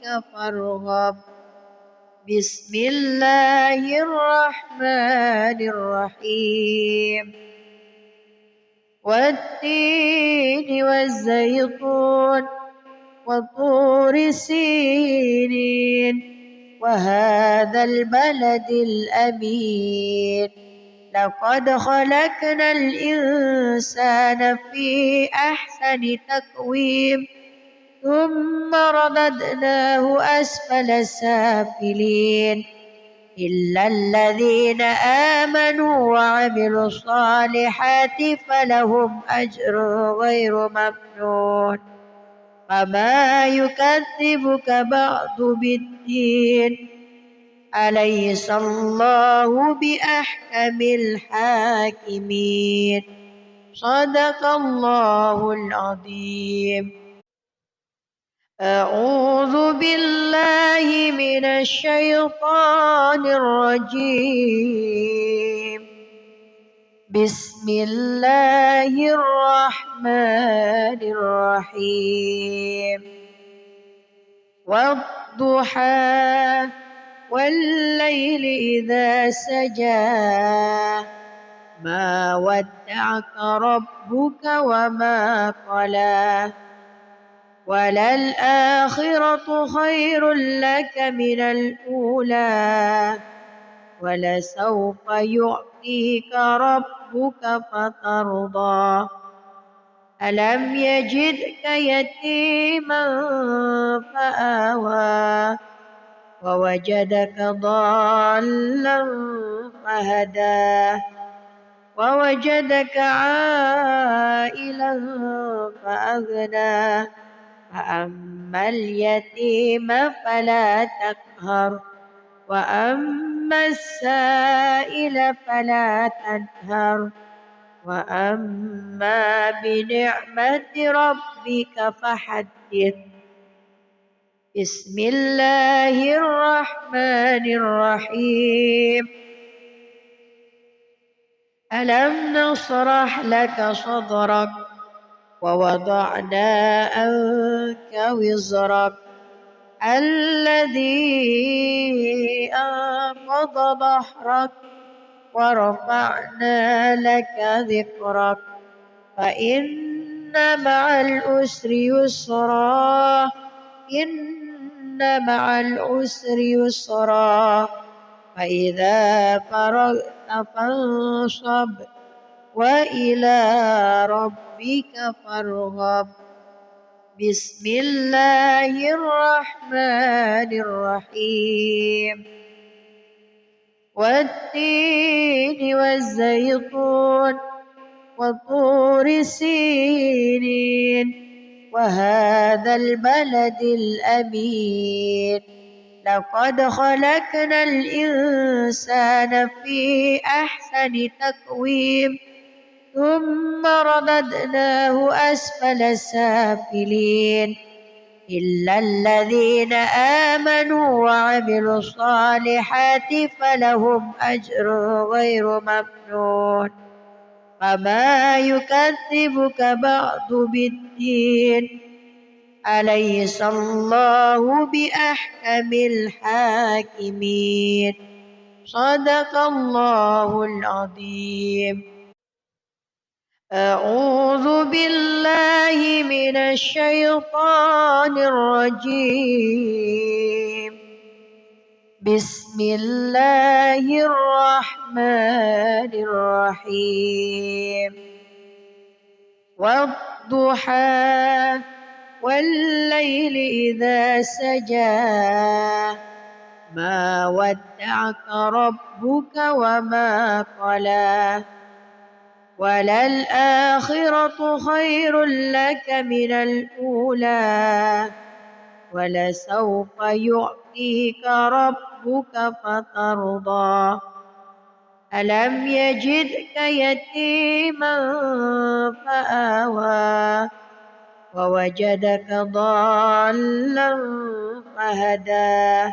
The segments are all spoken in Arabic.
فارغب بسم الله الرحمن الرحيم والتين والزيتون وطور سينين وهذا البلد الأمين لقد خلقنا الإنسان في أحسن تقويم ثم رددناه أسفل سافلين إلا الذين آمنوا وعملوا الصالحات فلهم أجر غير ممنون فما يكذبك بعد بالدين أليس الله بأحكم الحاكمين صدق الله العظيم. أعوذ بالله من الشيطان الرجيم بسم الله الرحمن الرحيم والضحى والليل إذا سجى ما ودعك ربك وما قلى وللآخرة خير لك من الأولى ولسوف يعطيك ربك فترضى ألم يجدك يتيما فآوى ووجدك ضالا فهدى ووجدك عائلا فأغنى فأما اليتيم فلا تقهر وأما السائل فلا تنهر وأما بنعمة ربك فحدث بسم الله الرحمن الرحيم ألم نشرح لك صدرك ووضعنا عنك وزرك الذي أنقض ظهرك ورفعنا لك ذكرك فإن مع العسر يسرا إن مع العسر يسرا فإذا فرغت فانصب وإلى ربك فارغب بسم الله الرحمن الرحيم والتين والزيتون وطور سينين وهذا البلد الأمين لقد خلقنا الإنسان في أحسن تقويم ثم رددناه أسفل سافلين إلا الذين آمنوا وعملوا الصالحات فلهم أجر غير ممنون فما يكذبك بعد بالدين أليس الله بأحكم الحاكمين صدق الله العظيم. أعوذ بالله من الشيطان الرجيم بسم الله الرحمن الرحيم والضحى والليل إذا سجى ما ودعك ربك وما قلى وللآخرة خير لك من الأولى ولسوف يعطيك ربك فترضى ألم يجدك يتيما فآوى ووجدك ضالا فهدى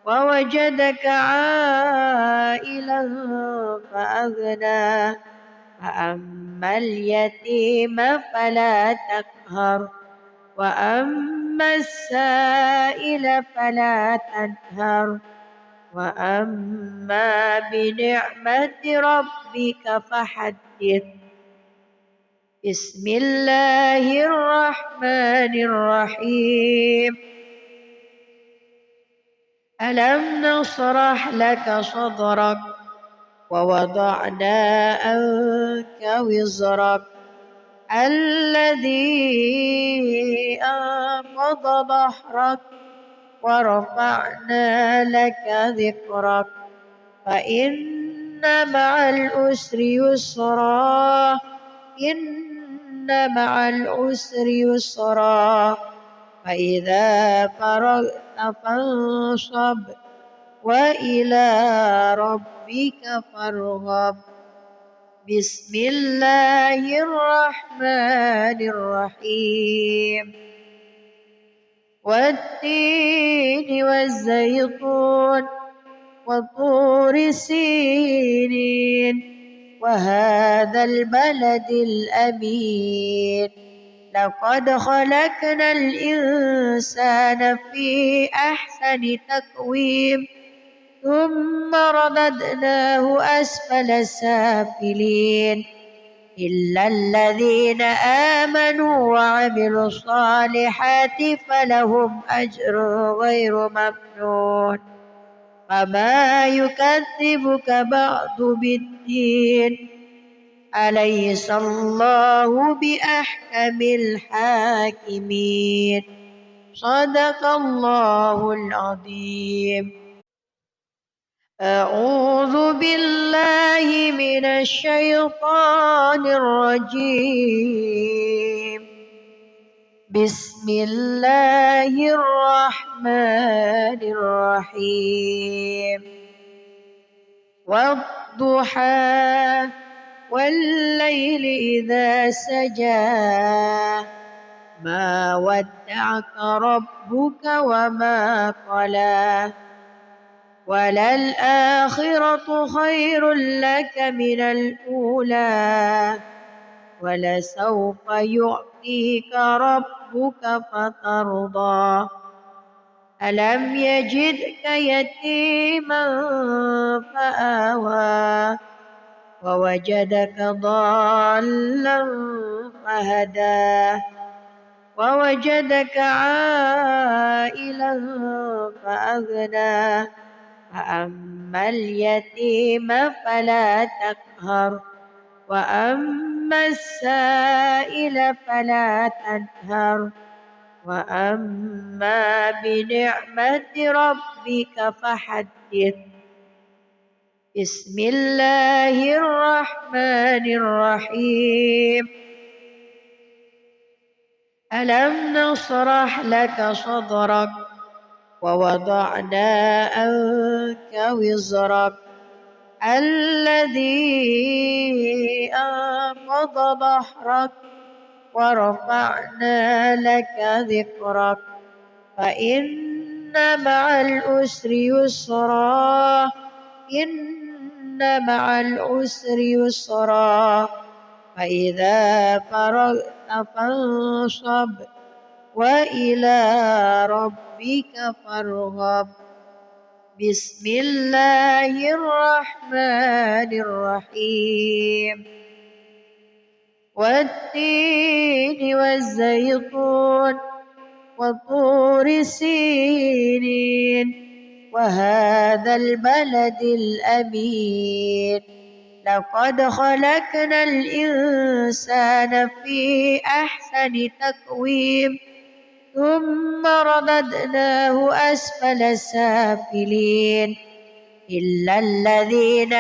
ووجدك عائلا فأغنى فأما اليتيم فلا تقهر وأما وأما السائل فلا تنهر وأما بنعمة ربك فحدث. بسم الله الرحمن الرحيم. ألم نشرح لك صدرك ووضعنا عنك وزرك الذي أنقض ظهرك ورفعنا لك ذكرك فإن مع العسر يسرا إن مع العسر يسرا فإذا فرغت فانصب وإلى ربك فارغب. بسم الله الرحمن الرحيم. والتين والزيتون وطور سينين وهذا البلد الأمين لقد خلقنا الإنسان في أحسن تقويم ثم رددناه أسفل سافلين إلا الذين آمنوا وعملوا الصالحات فلهم أجر غير ممنون. فما يكذبك بعد بالدين أليس الله بأحكم الحاكمين. صدق الله العظيم. أعوذ بالله من الشيطان الرجيم. بسم الله الرحمن الرحيم. والضحى والليل إذا سجى ما ودعك ربك وما قلى وللآخرة خير لك من الأولى ولسوف يعطيك ربك فترضى. ألم يجدك يتيما فآوى ووجدك ضالا فهدى ووجدك عائلا فأغنى فأما اليتيم فلا تقهر وأما السائل فلا تنهر وأما بنعمة ربك فحدث. بسم الله الرحمن الرحيم. ألم نشرح لك صدرك ووضعنا عنك وزرك الذي أنقض ظهرك ورفعنا لك ذكرك فإن مع العسر يسرا إن مع العسر يسرا فإذا فرغت فانصب وإلى ربك فارغب. بسم الله الرحمن الرحيم. والتين والزيتون وطور سينين وهذا البلد الأمين لقد خلقنا الإنسان في أحسن تقويم ثم رددناه أسفل سافلين إلا الذين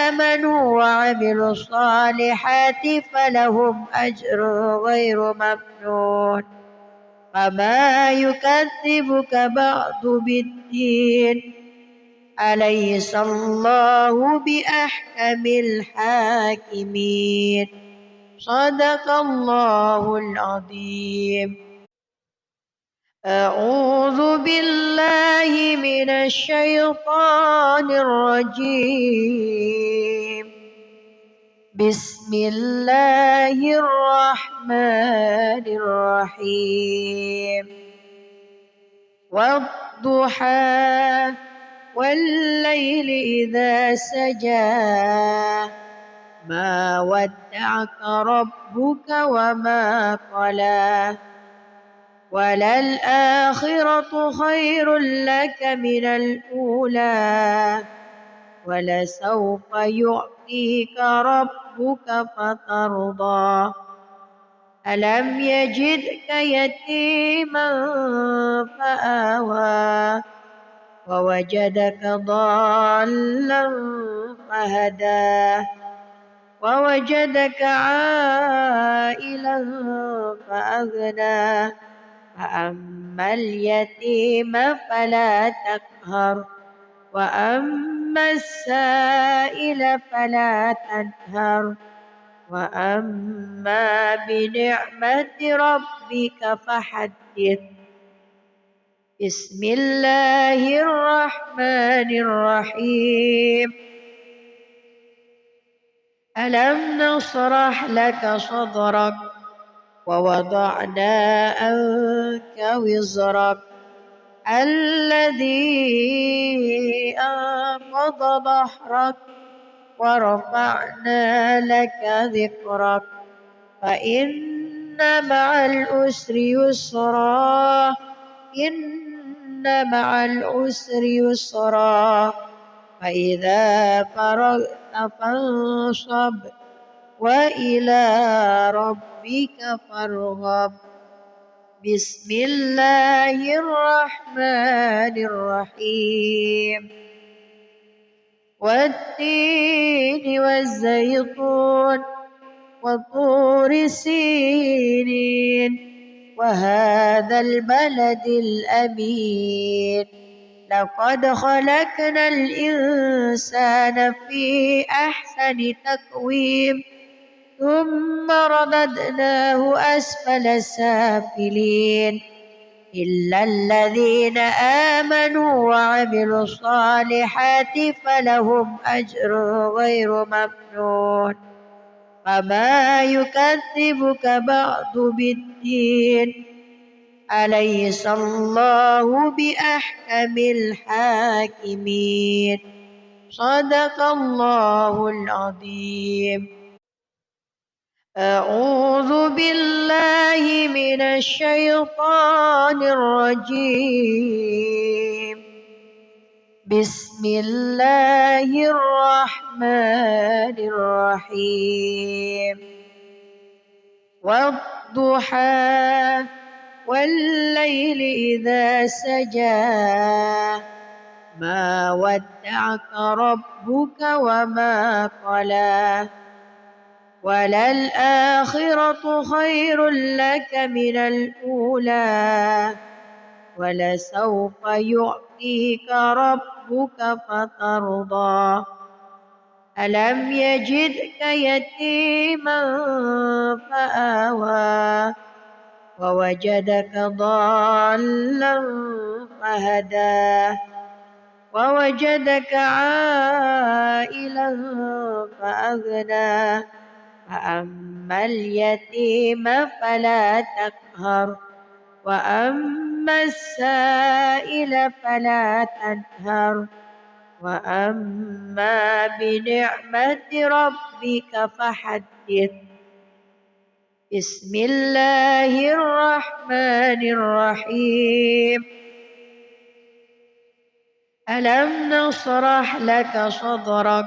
آمنوا وعملوا الصالحات فلهم أجر غير ممنون. فما يكذبك بعد بالدين أليس الله بأحكم الحاكمين. صدق الله العظيم. أعوذ بالله من الشيطان الرجيم. بسم الله الرحمن الرحيم. والضحى والليل إذا سجى ما ودعك ربك وما قلى وللآخرة خير لك من الأولى ولسوف يعطيك ربك فترضى ألم يجدك يتيما فآوى ووجدك ضالا فهدى ووجدك عائلا فأغنى فأما اليتيم فلا تقهر وأما السائل فلا تنهر وأما بنعمة ربك فحدث بسم الله الرحمن الرحيم ألم نشرح لك صدرك ووضعنا عنك وزرك الذي أنقض ظهرك ورفعنا لك ذكرك فإن مع العسر يسرا إن مع العسر يسرا فإذا فرغت فانصب وإلى ربك فارغب بسم الله الرحمن الرحيم والتين والزيتون وطور سينين وهذا البلد الأمين لقد خلقنا الإنسان في أحسن تقويم ثم رددناه أسفل سافلين إلا الذين آمنوا وعملوا الصالحات فلهم أجر غير ممنون فما يكذبك بعد بالدين أليس الله بأحكم الحاكمين صدق الله العظيم أعوذ بالله من الشيطان الرجيم بسم الله الرحمن الرحيم والضحى والليل إذا سجى ما ودعك ربك وما قلى وللآخرة خير لك من الأولى ولسوف يعطيك ربك فترضى ألم يجدك يتيما فآوى ووجدك ضالا فهدى ووجدك عائلا فأغنى فأما اليتيم فلا تقهر وأما السائل فلا تنهر وأما بنعمة ربك فحدث بسم الله الرحمن الرحيم ألم نشرح لك صدرك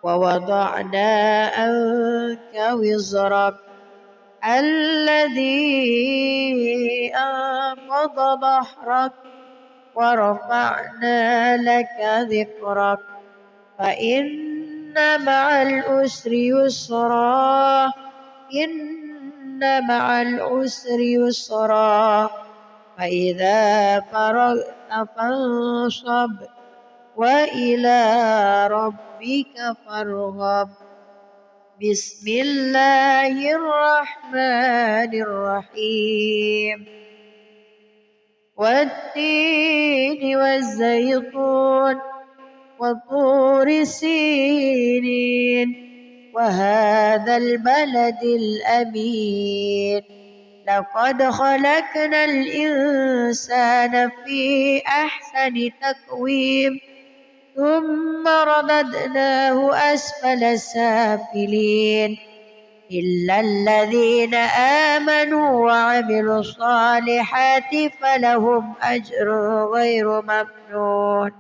ووضعنا عنك وزرك الذي أنقض ظهرك ورفعنا لك ذكرك فإن مع العسر يسرا إن مع العسر يسرا فإذا فرغت فانصب وإلى ربك فارغب بسم الله الرحمن الرحيم والتين والزيتون وطور سينين وهذا البلد الأمين لقد خلقنا الإنسان في أحسن تقويم ثم رددناه أسفل سافلين إلا الذين آمنوا وعملوا الصالحات فلهم أجر غير ممنون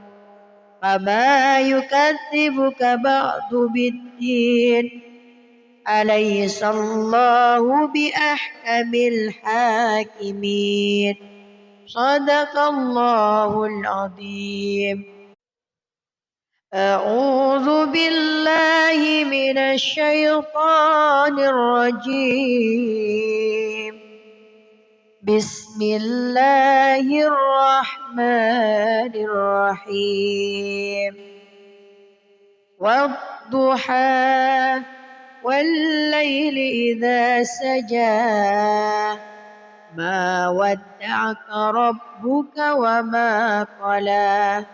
فما يكذبك بعد بالدين أليس الله بأحكم الحاكمين صدق الله العظيم. أعوذ بالله من الشيطان الرجيم. بسم الله الرحمن الرحيم. والضحى والليل إذا سجى ما ودعك ربك وما قلى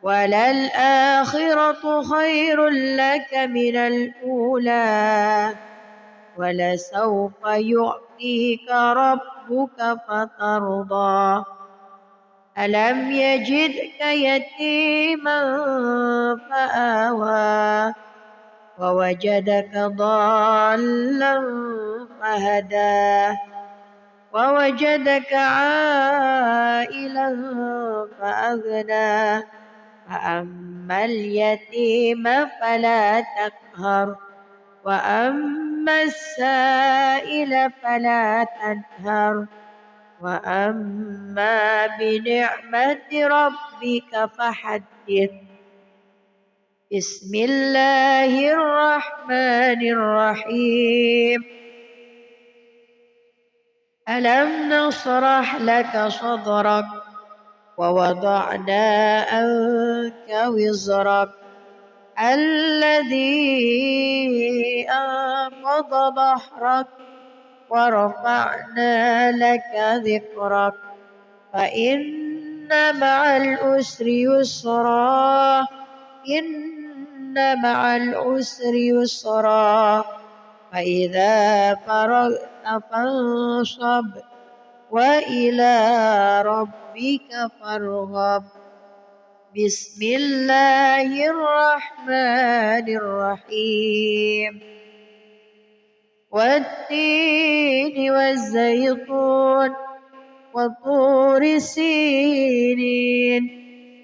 وللآخرة خير لك من الأولى ولسوف يعطيك ربك فترضى ألم يجدك يتيما فآوى ووجدك ضالا فهدى ووجدك عائلا فأغنى فأما اليتيم فلا تقهر وأما السائل فلا تنهر وأما بنعمة ربك فحدث. بسم الله الرحمن الرحيم. ألم نشرح لك صدرك ووضعنا عنك وزرك الذي أنقض ظهرك ورفعنا لك ذكرك فإن مع العسر يسرا إن مع العسر يسرا فإذا فرغت فانصب وإلى ربك فارغب. بسم الله الرحمن الرحيم. والتين والزيتون وطور سينين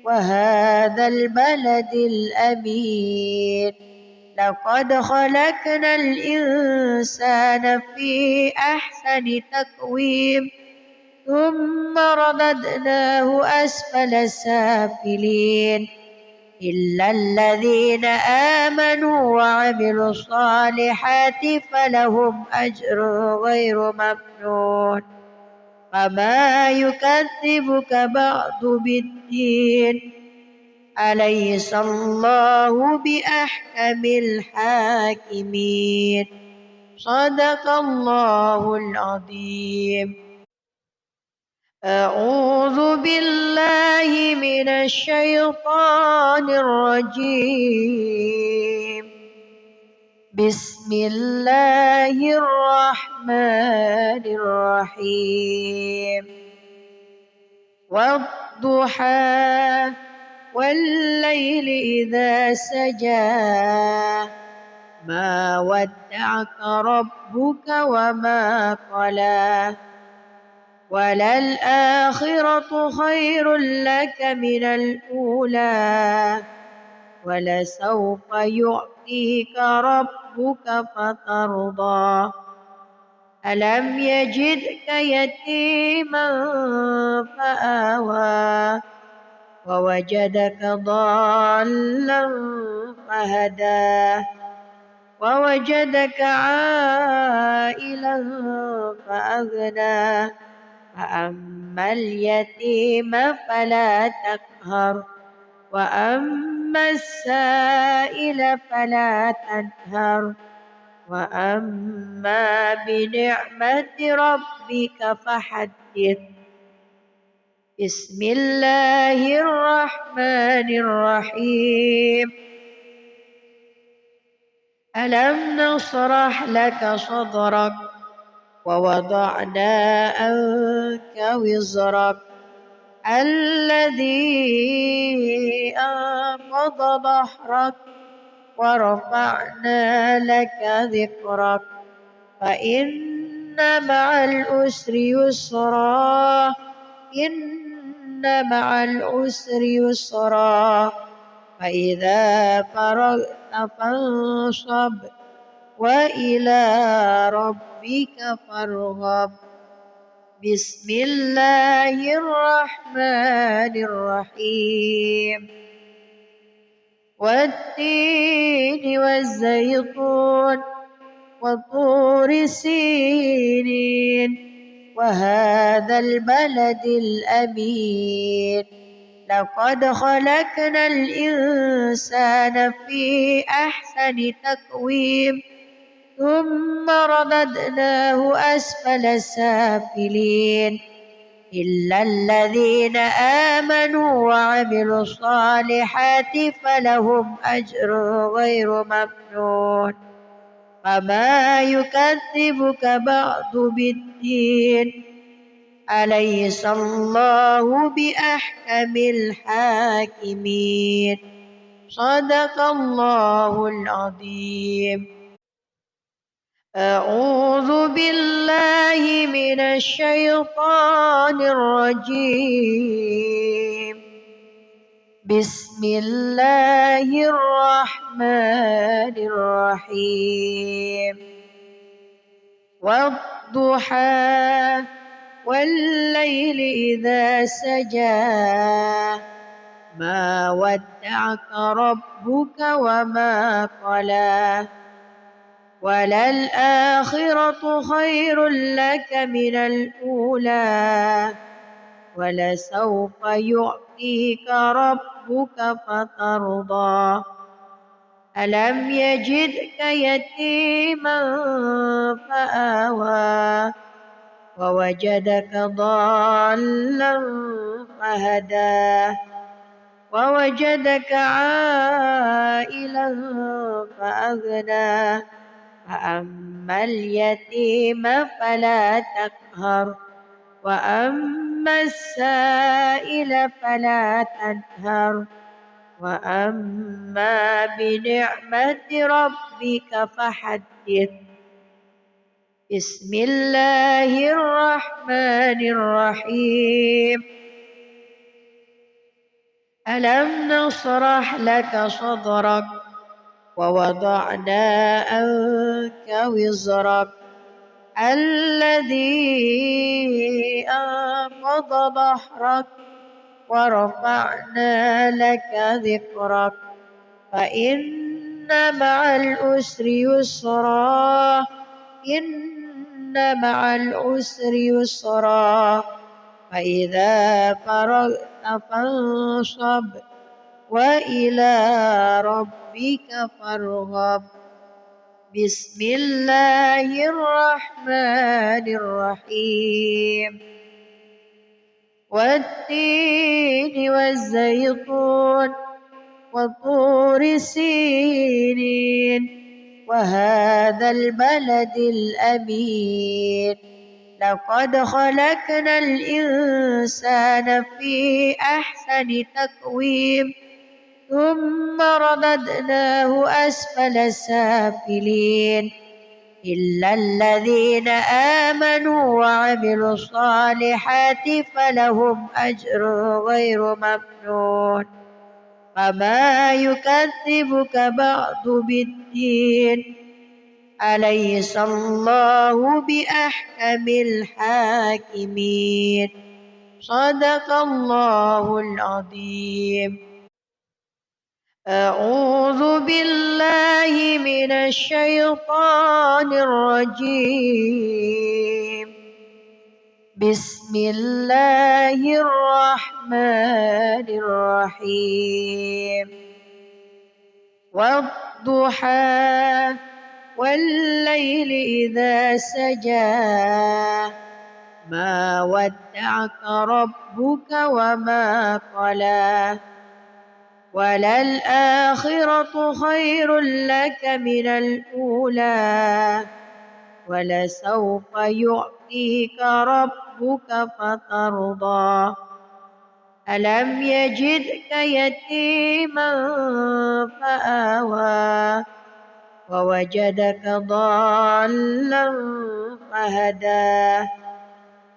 وهذا البلد الأمين لقد خلقنا الإنسان في أحسن تقويم ثم رددناه أسفل سافلين إلا الذين آمنوا وعملوا الصالحات فلهم أجر غير ممنون فما يكذبك بعد بالدين أليس الله بأحكم الحاكمين صدق الله العظيم. أعوذ بالله من الشيطان الرجيم. بسم الله الرحمن الرحيم. والضحى والليل إذا سجى ما ودعك ربك وما قلى وللآخرة خير لك من الأولى ولسوف يعطيك ربك فترضى ألم يجدك يتيما فآوى ووجدك ضالا فهدى ووجدك عائلا فأغنى فأما اليتيم فلا تقهر وأما السائل فلا تنهر وأما بنعمة ربك فحدث. بسم الله الرحمن الرحيم. ألم نشرح لك صدرك ووضعنا عنك وزرك الذي أنقض ظهرك ورفعنا لك ذكرك فإن مع العسر يسرا إن مع العسر يسرا فإذا فرغت فانصب وإلى ربك فارغب بسم الله الرحمن الرحيم والتين والزيتون وطور سينين وهذا البلد الأمين لقد خلقنا الإنسان في أحسن تقويم ثم رددناه أسفل سافلين إلا الذين آمنوا وعملوا الصالحات فلهم أجر غير ممنون فما يكذبك بعد بالدين أليس الله بأحكم الحاكمين صدق الله العظيم. أعوذ بالله من الشيطان الرجيم بسم الله الرحمن الرحيم والضحى والليل إذا سجى ما ودعك ربك وما قلى وللآخرة خير لك من الأولى ولسوف يعطيك ربك فترضى ألم يجدك يتيما فآوى ووجدك ضالا فهدى ووجدك عائلا فأغنى فأما اليتيم فلا تقهر وأما السائل فلا تنهر وأما بنعمة ربك فحدث بسم الله الرحمن الرحيم ألم نشرح لك صدرك ووضعنا عنك وزرك الذي أنقض ظهرك ورفعنا لك ذكرك فإن مع العسر يسرا إن مع العسر يسرا فإذا فرغت فانصب وإلى ربك فارغب بسم الله الرحمن الرحيم والتين والزيتون وطور سينين وهذا البلد الأمين لقد خلقنا الإنسان في أحسن تقويم ثم رددناه أسفل سافلين إلا الذين آمنوا وعملوا الصالحات فلهم أجر غير ممنون فما يكذبك بعد بالدين أليس الله بأحكم الحاكمين صدق الله العظيم. أعوذ بالله من الشيطان الرجيم بسم الله الرحمن الرحيم والضحى والليل إذا سجى ما ودعك ربك وما قلى وللآخرة خير لك من الأولى ولسوف يعطيك ربك فترضى ألم يجدك يتيما فآوى ووجدك ضالا فهدى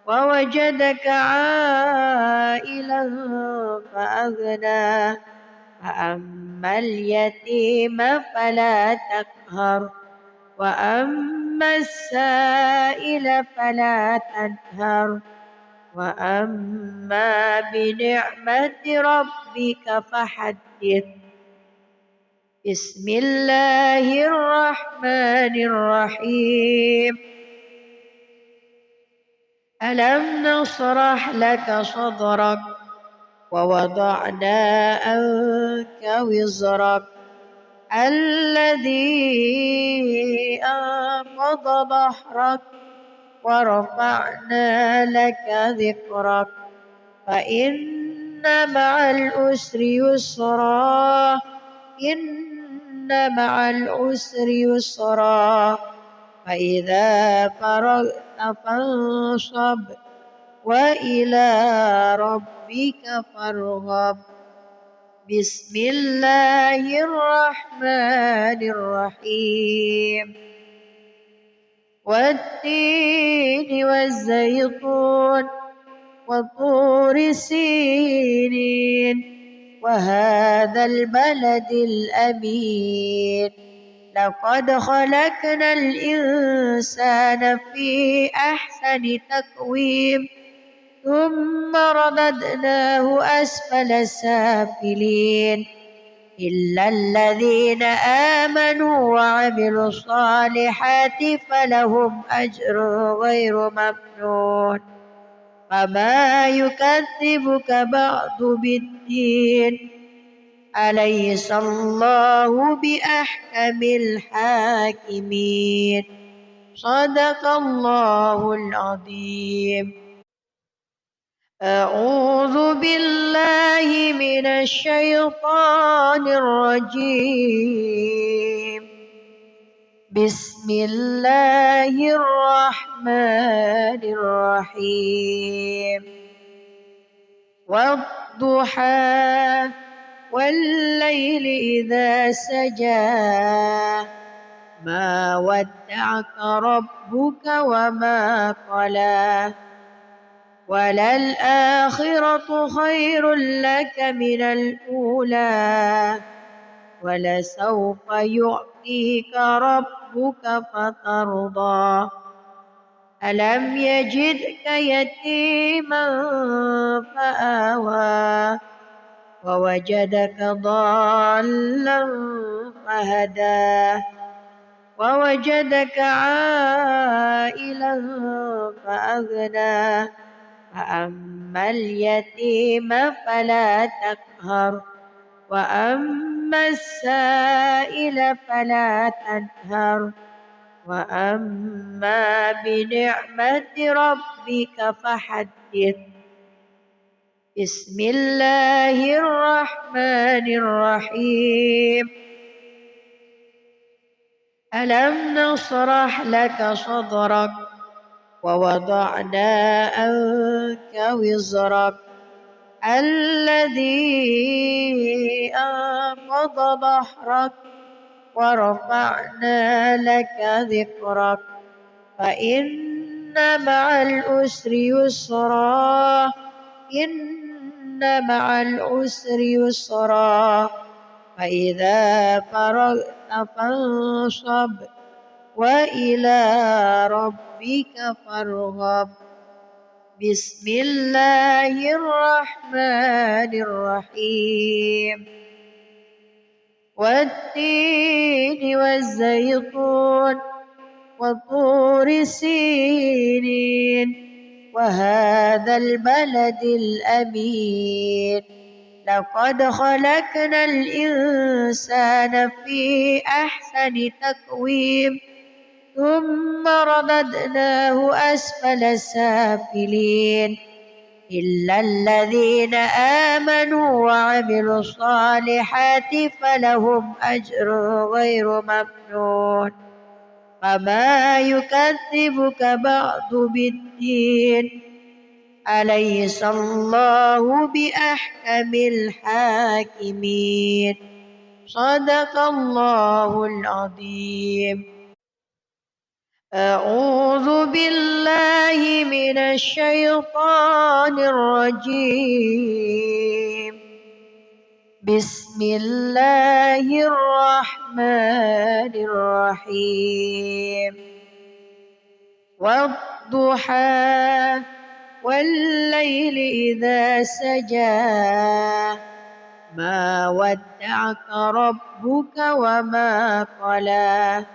ووجدك عائلا فأغنى فأما اليتيم فلا تقهر وأما السائل فلا تنهر وأما بنعمة ربك فحدث بسم الله الرحمن الرحيم ألم نشرح لك صدرك ووضعنا عنك وزرك الذي أنقض ظهرك ورفعنا لك ذكرك فإن مع العسر يسرا إن مع العسر يسرا فإذا فرغت فانصب وإلى ربك فارغب بسم الله الرحمن الرحيم والتين والزيتون وطور سينين وهذا البلد الأمين لقد خلقنا الإنسان في أحسن تقويم ثم رددناه أسفل سافلين إلا الذين آمنوا وعملوا الصالحات فلهم أجر غير ممنون فما يكذبك بعد بالدين أليس الله بأحكم الحاكمين صدق الله العظيم أعوذ بالله من الشيطان الرجيم بسم الله الرحمن الرحيم والضحى والليل إذا سجى ما ودعك ربك وما قلى وللآخرة خير لك من الأولى ولسوف يعطيك ربك فترضى ألم يجدك يتيما فآوى ووجدك ضالا فهدى ووجدك عائلا فأغنى فأما اليتيم فلا تقهر وأما السائل فلا تنهر وأما بنعمة ربك فحدث بسم الله الرحمن الرحيم ألم نشرح لك صدرك ووضعنا عنك وزرك الذي أنقض ظهرك ورفعنا لك ذكرك فإن مع العسر يسرا إن مع العسر يسرا فإذا فرغت فانصب وإلى ربك فارغب بسم الله الرحمن الرحيم والتين والزيتون وطور سينين وهذا البلد الأمين لقد خلقنا الإنسان في أحسن تقويم ثم رددناه أسفل سافلين إلا الذين آمنوا وعملوا الصالحات فلهم أجر غير ممنون فما يكذبك بعد بالدين أليس الله بأحكم الحاكمين صدق الله العظيم. أعوذ بالله من الشيطان الرجيم. بسم الله الرحمن الرحيم. والضحى والليل إذا سجى ما ودعك ربك وما قلى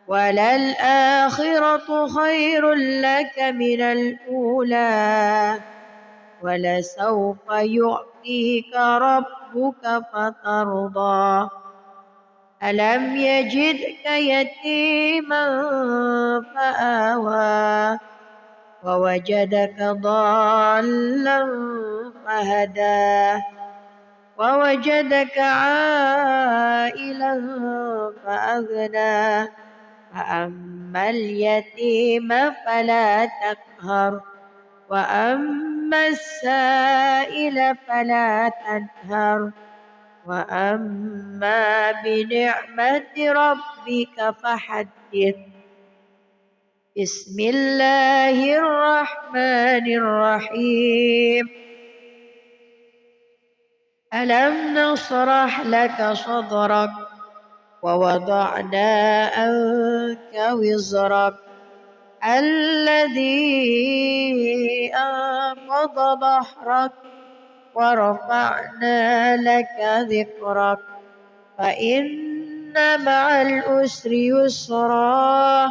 وللآخرة خير لك من الأولى ولسوف يعطيك ربك فترضى ألم يجدك يتيما فآوى ووجدك ضالا فهدى ووجدك عائلا فأغنى فأما اليتيم فلا تقهر وأما السائل فلا تنهر وأما بنعمة ربك فحدث. بسم الله الرحمن الرحيم. ألم نشرح لك صدرك ووضعنا عنك وزرك الذي أنقض ظهرك ورفعنا لك ذكرك فإن مع العسر يسرا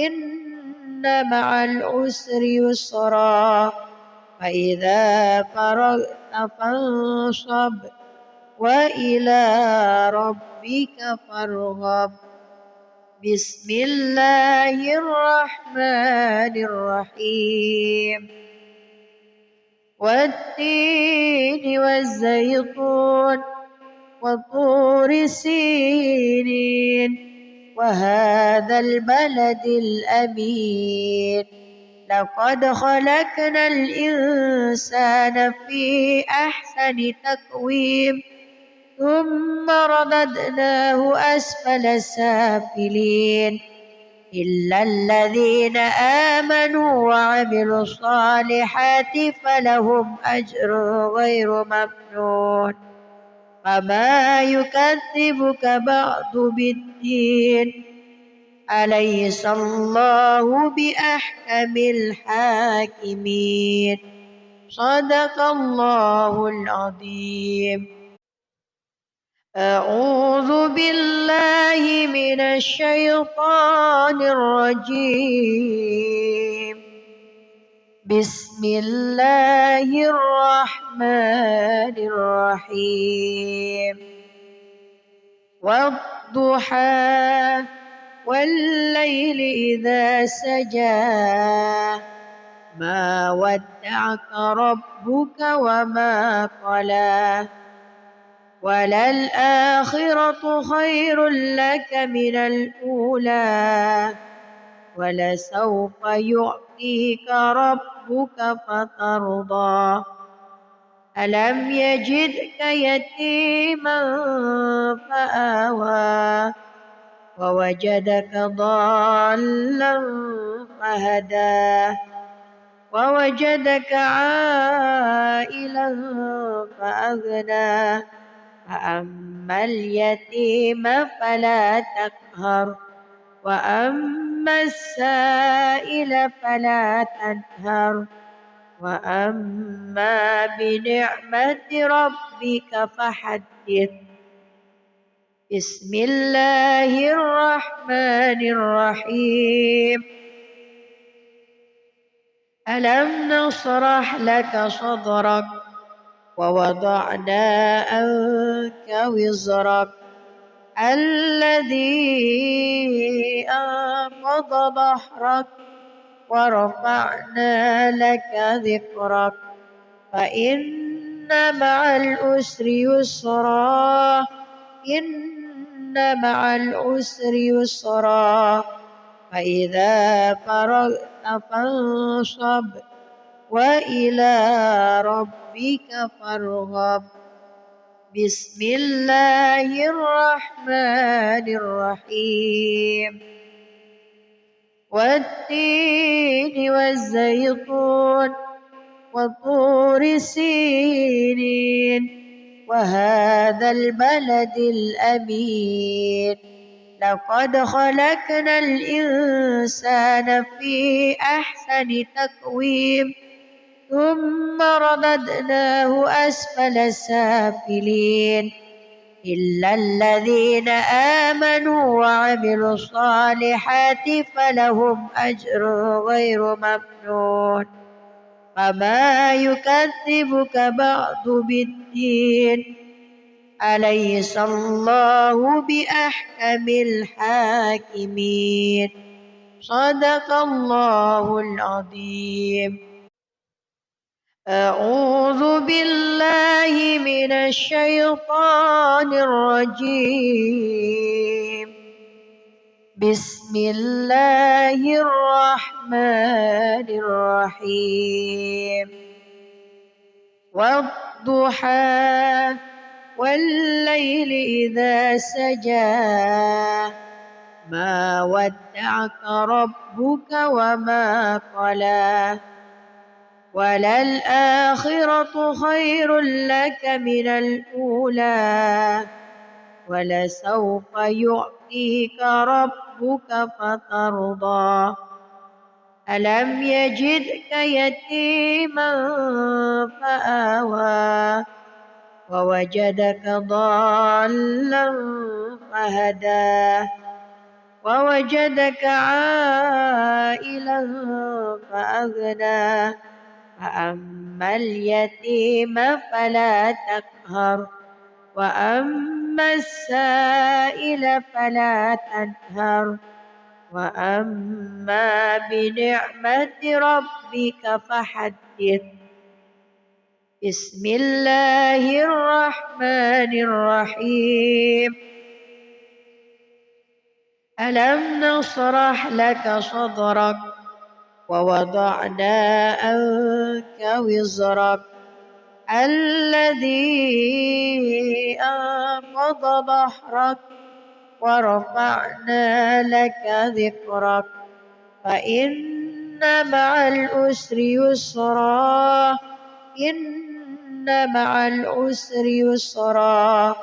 إن مع العسر يسرا فإذا فرغت فانصب وإلى ربك فارغب. بسم الله الرحمن الرحيم. والتين والزيتون وطور سينين وهذا البلد الأمين لقد خلقنا الإنسان في أحسن تقويم ثم رددناه أسفل سافلين إلا الذين آمنوا وعملوا الصالحات فلهم أجر غير ممنون فما يكذبك بعد بالدين أليس الله بأحكم الحاكمين صدق الله العظيم. أعوذ بالله من الشيطان الرجيم. بسم الله الرحمن الرحيم. والضحى والليل إذا سجى ما ودعك ربك وما قلى وللآخرة خير لك من الأولى ولسوف يعطيك ربك فترضى ألم يجدك يتيما فآوى ووجدك ضالا فهدى ووجدك عائلا فأغنى فأما اليتيم فلا تقهر وأما السائل فلا تنهر وأما بنعمة ربك فحدث. بسم الله الرحمن الرحيم. ألم نشرح لك صدرك ووضعنا عنك وزرك الذي أنقض ظهرك ورفعنا لك ذكرك فإن مع العسر يسرا إن مع العسر يسرا فإذا فرغت فانصب وإلى ربك فارغب. بسم الله الرحمن الرحيم. والتين والزيتون وطور سينين وهذا البلد الأمين لقد خلقنا الإنسان في أحسن تقويم ثم رددناه أسفل سافلين إلا الذين آمنوا وعملوا الصالحات فلهم أجر غير ممنون. فما يكذبك بعد بالدين أليس الله بأحكم الحاكمين. صدق الله العظيم. أعوذ بالله من الشيطان الرجيم. بسم الله الرحمن الرحيم. والضحى والليل إذا سجى ما ودعك ربك وما قلى وللآخرة خير لك من الأولى ولسوف يعطيك ربك فترضى. ألم يجدك يتيما فآوى ووجدك ضالا فهدى ووجدك عائلا فأغنى فأما اليتيم فلا تقهر وأما السائل فلا تنهر وأما بنعمة ربك فحدث. بسم الله الرحمن الرحيم. ألم نشرح لك صدرك ووضعنا عنك وزرك الذي أنقض ظهرك ورفعنا لك ذكرك فإن مع العسر يسرا إن مع العسر يسرا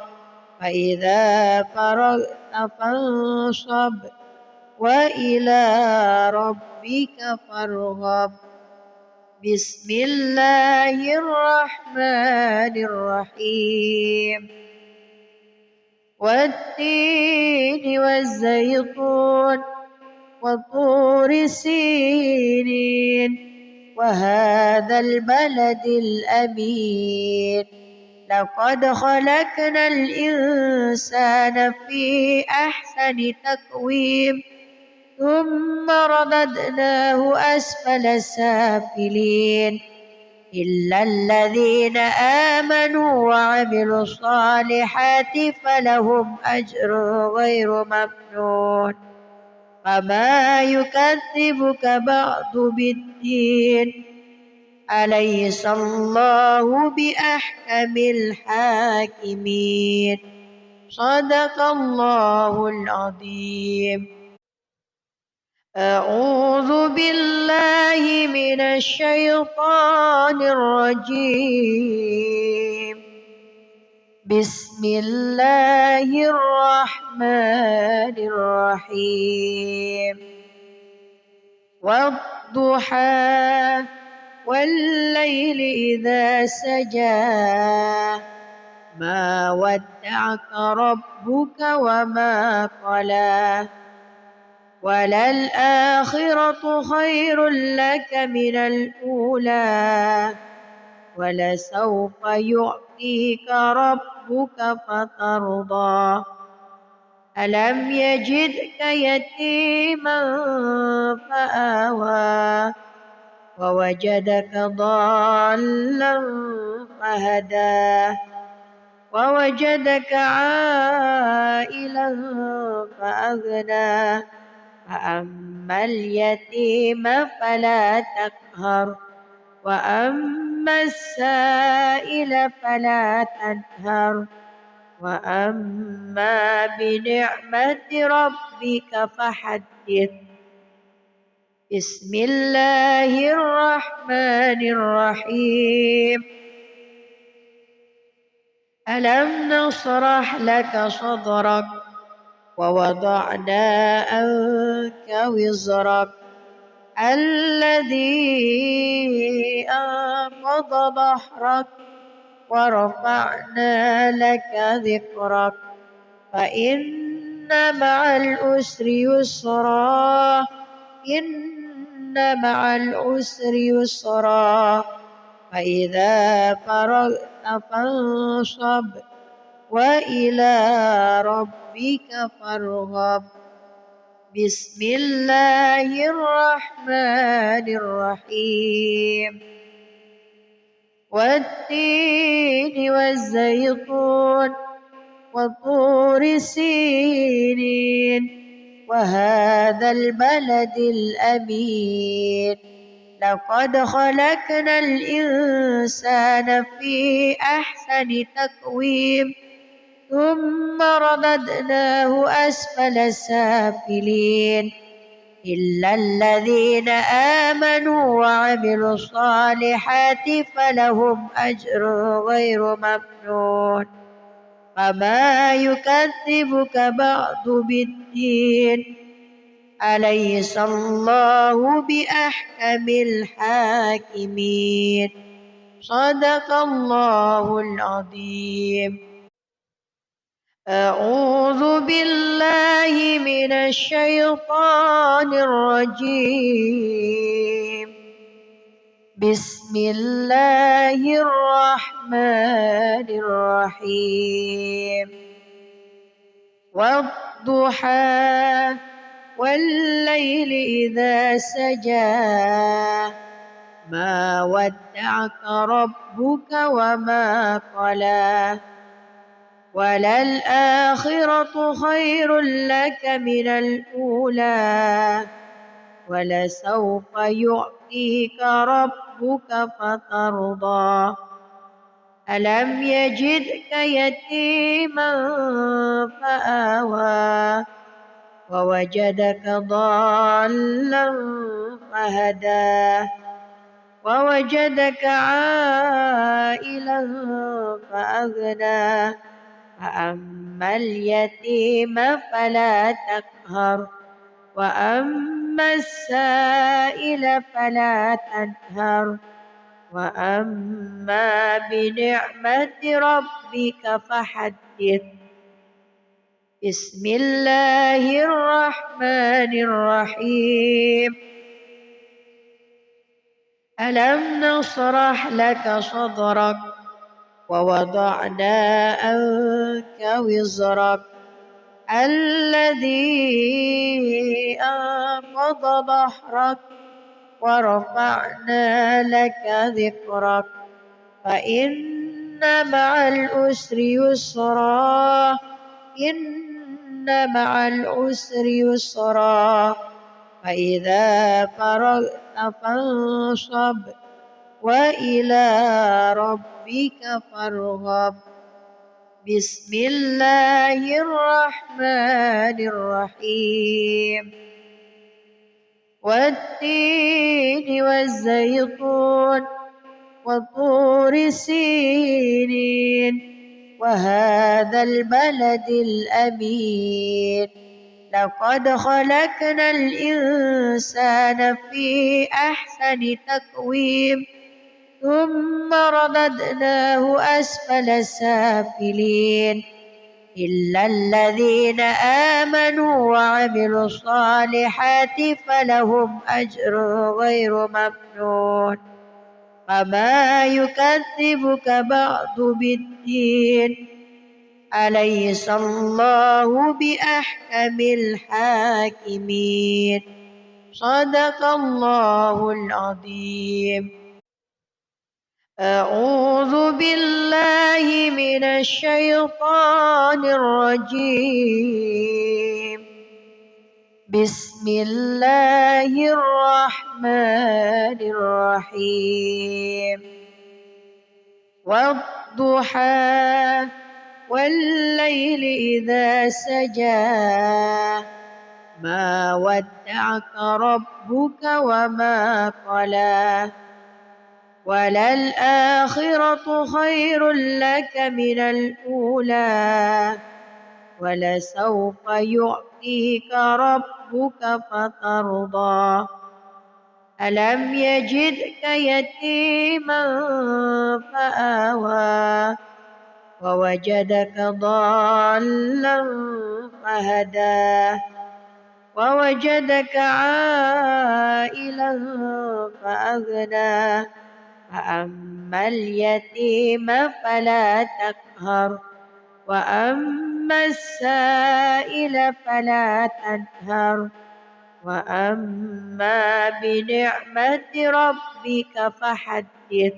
فإذا فرغت فانصب وإلى ربك فارغب. بسم الله الرحمن الرحيم. والتين والزيتون وطور سينين وهذا البلد الأمين لقد خلقنا الإنسان في أحسن تقويم ثم رددناه أسفل سافلين إلا الذين آمنوا وعملوا الصالحات فلهم أجر غير ممنون. فما يكذبك بعد بالدين أليس الله بأحكم الحاكمين. صدق الله العظيم. أعوذ بالله من الشيطان الرجيم. بسم الله الرحمن الرحيم. والضحى والليل إذا سجى ما ودعك ربك وما قلى وللآخرة خير لك من الأولى ولسوف يعطيك ربك فترضى. ألم يجدك يتيما فآوى ووجدك ضالا فهدى ووجدك عائلا فأغنى فأما اليتيم فلا تقهر وأما السائل فلا تنهر وأما بنعمة ربك فحدث. بسم الله الرحمن الرحيم. ألم نشرح لك صدرك ووضعنا عنك وزرك الذي أنقض ظهرك ورفعنا لك ذكرك فإن مع العسر يسرا إن مع العسر يسرا فإذا فرغت فانصب وإلى ربك فارغب. بسم الله الرحمن الرحيم. والتين والزيتون وطور سينين وهذا البلد الأمين لقد خلقنا الإنسان في أحسن تقويم ثم رددناه أسفل سافلين إلا الذين آمنوا وعملوا الصالحات فلهم أجر غير ممنون. فما يكذبك بعد بالدين أليس الله بأحكم الحاكمين. صدق الله العظيم. أعوذ بالله من الشيطان الرجيم. بسم الله الرحمن الرحيم. والضحى والليل إذا سجى ما ودعك ربك وما قلى وللآخرة خير لك من الأولى ولسوف يعطيك ربك فترضى. ألم يجدك يتيما فآوى ووجدك ضالا فهدى ووجدك عائلا فأغنى فأما اليتيم فلا تقهر وأما السائل فلا تنهر وأما بنعمة ربك فحدث. بسم الله الرحمن الرحيم. ألم نشرح لك صدرك ووضعنا عنك وزرك الذي أنقض ظهرك ورفعنا لك ذكرك فإن مع العسر يسرا إن مع العسر يسرا فإذا فرغت فانصب وإلى ربك فارغب. بسم الله الرحمن الرحيم. والتين والزيتون وطور سينين وهذا البلد الأمين لقد خلقنا الإنسان في أحسن تقويم ثم رددناه أسفل سافلين إلا الذين آمنوا وعملوا الصالحات فلهم أجر غير ممنون. فما يكذبك بعد بالدين أليس الله بأحكم الحاكمين. صدق الله العظيم. أعوذ بالله من الشيطان الرجيم. بسم الله الرحمن الرحيم. والضحى والليل إذا سجى ما ودعك ربك وما قلى وللآخرة خير لك من الأولى ولسوف يعطيك ربك فترضى ألم يجدك يتيما فآوى ووجدك ضالا فهدى ووجدك عائلا فأغنى فأما اليتيم فلا تقهر وأما السائل فلا تنهر وأما بنعمة ربك فحدث.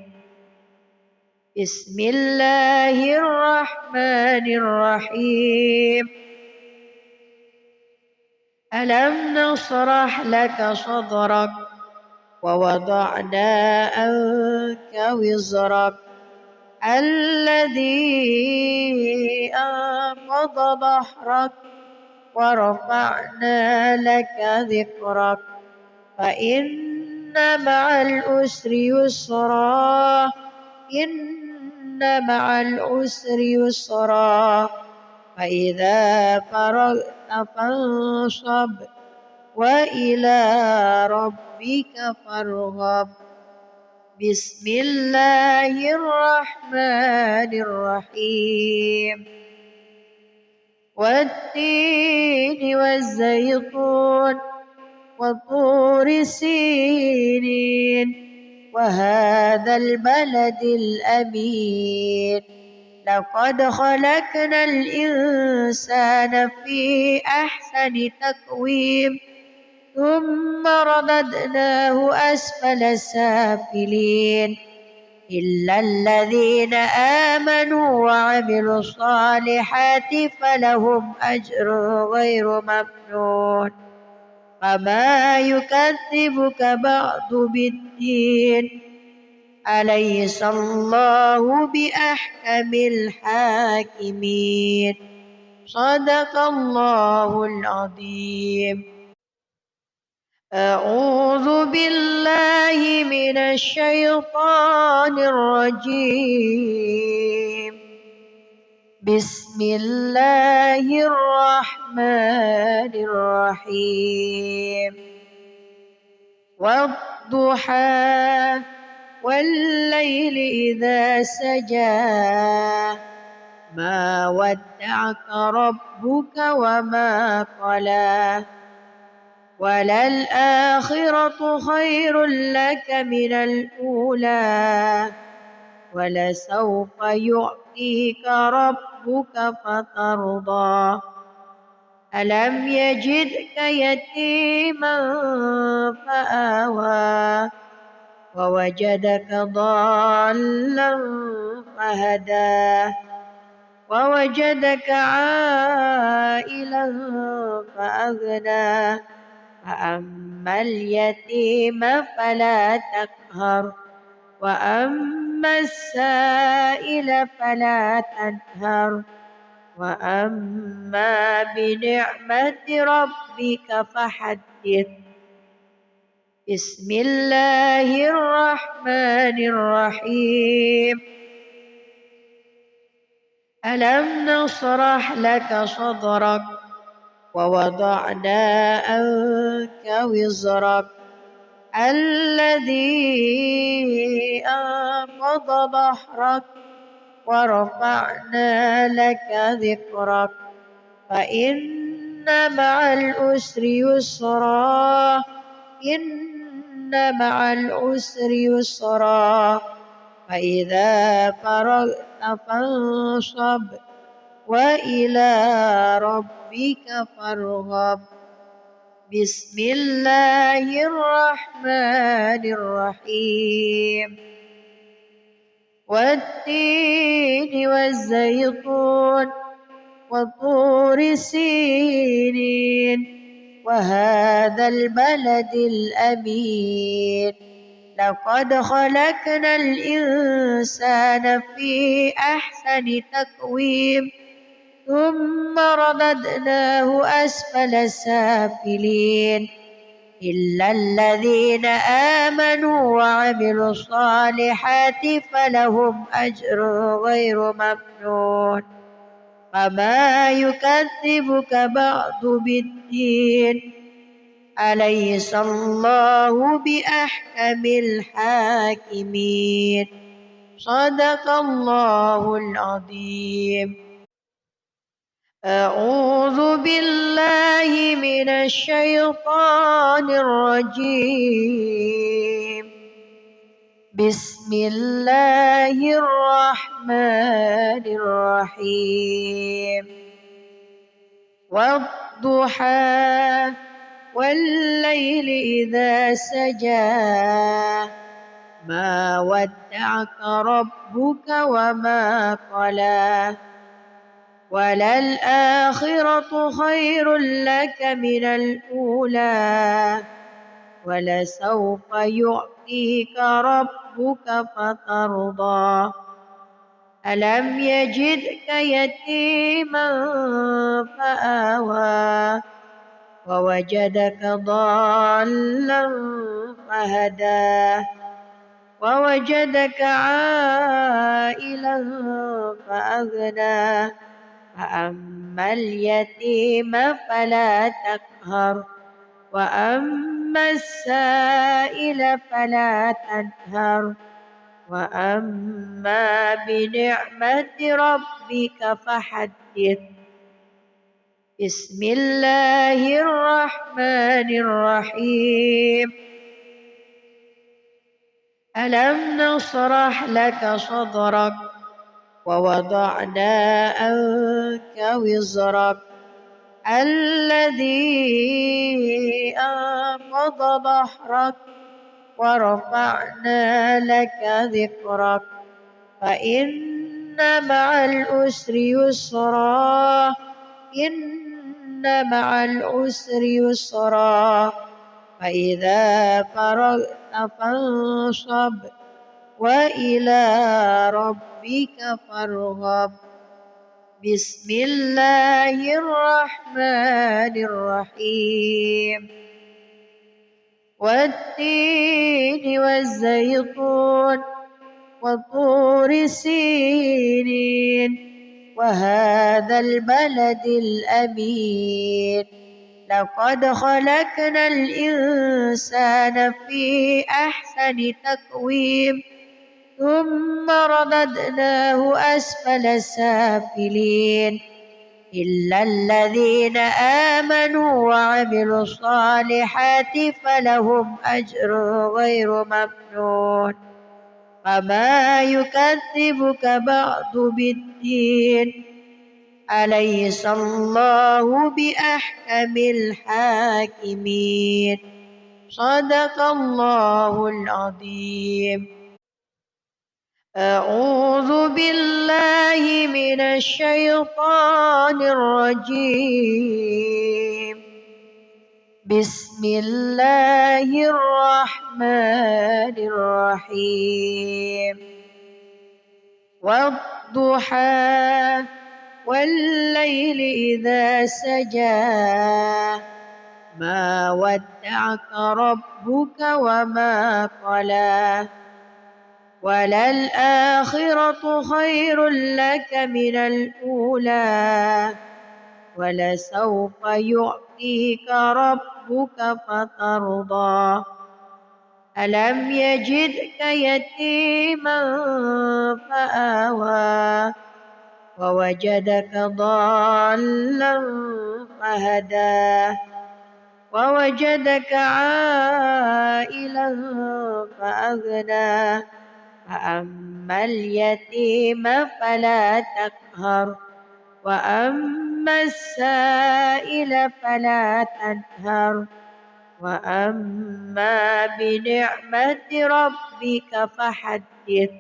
بسم الله الرحمن الرحيم. ألم نشرح لك صدرك ووضعنا عنك وزرك الذي أنقض ظهرك ورفعنا لك ذكرك فإن مع العسر يسرا إن مع العسر يسرا فإذا فرغت فانصب وإلى ربك فارغب. بسم الله الرحمن الرحيم. والتين والزيتون وطور سينين وهذا البلد الأمين لقد خلقنا الإنسان في أحسن تقويم ثم رددناه أسفل سافلين إلا الذين آمنوا وعملوا الصالحات فلهم أجر غير ممنون فما يكذبك بعد بالدين أليس الله بأحكم الحاكمين صدق الله العظيم. أعوذ بالله من الشيطان الرجيم. بسم الله الرحمن الرحيم. والضحى والليل إذا سجى ما ودعك ربك وما قلى وللآخرة خير لك من الأولى ولسوف يعطيك ربك فترضى ألم يجدك يتيما فآوى ووجدك ضالا فهدى ووجدك عائلا فأغنى فأما اليتيم فلا تقهر وأما السائل فلا تنهر وأما بنعمة ربك فحدث. بسم الله الرحمن الرحيم. ألم نشرح لك صدرك ووضعنا عنك وزرك الذي أنقض ظهرك ورفعنا لك ذكرك فإن مع العسر يسرا إن مع العسر يسرا فإذا فرغت فانصب وإلى ربك فارغب. بسم الله الرحمن الرحيم. والتين والزيتون وطور سينين وهذا البلد الأمين لقد خلقنا الإنسان في أحسن تقويم ثم رددناه أسفل سافلين إلا الذين آمنوا وعملوا الصالحات فلهم أجر غير ممنون وما يكذبك بعد بالدين أليس الله بأحكم الحاكمين صدق الله العظيم. أعوذ بالله من الشيطان الرجيم. بسم الله الرحمن الرحيم. والضحى والليل إذا سجى ما ودعك ربك وما قلى وللآخرة خير لك من الأولى ولسوف يعطيك ربك فترضى ألم يجدك يتيما فآوى ووجدك ضالا فهدى ووجدك عائلا فأغنى فأما اليتيم فلا تقهر وأما السائل فلا تنهر وأما بنعمة ربك فحدث. بسم الله الرحمن الرحيم. ألم نشرح لك صدرك ووضعنا عنك وزرك الذي أنقض ظهرك ورفعنا لك ذكرك فإن مع العسر يسرا إن مع العسر يسرا فإذا فرغت فانصب وإلى ربك فارغب. بسم الله الرحمن الرحيم. والتين والزيتون وطور سينين وهذا البلد الأمين لقد خلقنا الإنسان في أحسن تقويم ثم رددناه أسفل سافلين إلا الذين آمنوا وعملوا الصالحات فلهم أجر غير ممنون وما يكذبك بعد بالدين أليس الله بأحكم الحاكمين صدق الله العظيم. أعوذ بالله من الشيطان الرجيم. بسم الله الرحمن الرحيم. والضحى والليل إذا سجى ما ودعك ربك وما قلى وللآخرة خير لك من الأولى ولسوف يعطيك ربك فترضى ألم يجدك يتيما فآوى ووجدك ضالا فهدى ووجدك عائلا فأغنى فأما اليتيم فلا تقهر وأما السائل فلا تنهر وأما بنعمة ربك فحدث.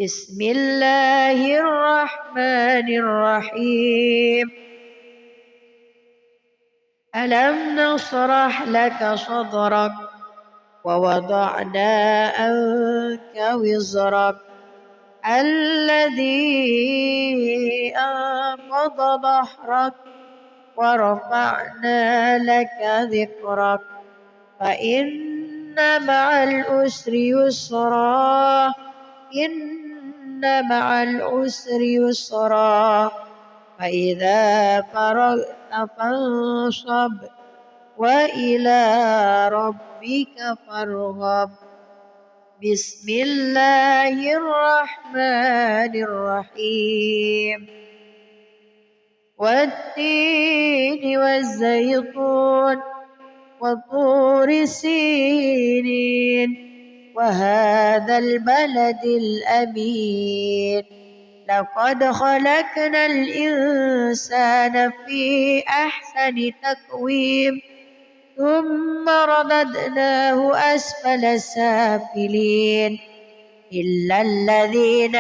بسم الله الرحمن الرحيم ألم نشرح لك صدرك ووضعنا عنك وزرك الذي أنقض ظهرك ورفعنا لك ذكرك فإن مع العسر يسرا إن مع العسر يسرا فإذا فرغت فانصب وإلى ربك فارغب بسم الله الرحمن الرحيم والتين والزيتون وطور سينين وهذا البلد الأمين لقد خلقنا الإنسان في أحسن تقويم ثم رددناه أسفل سافلين إلا الذين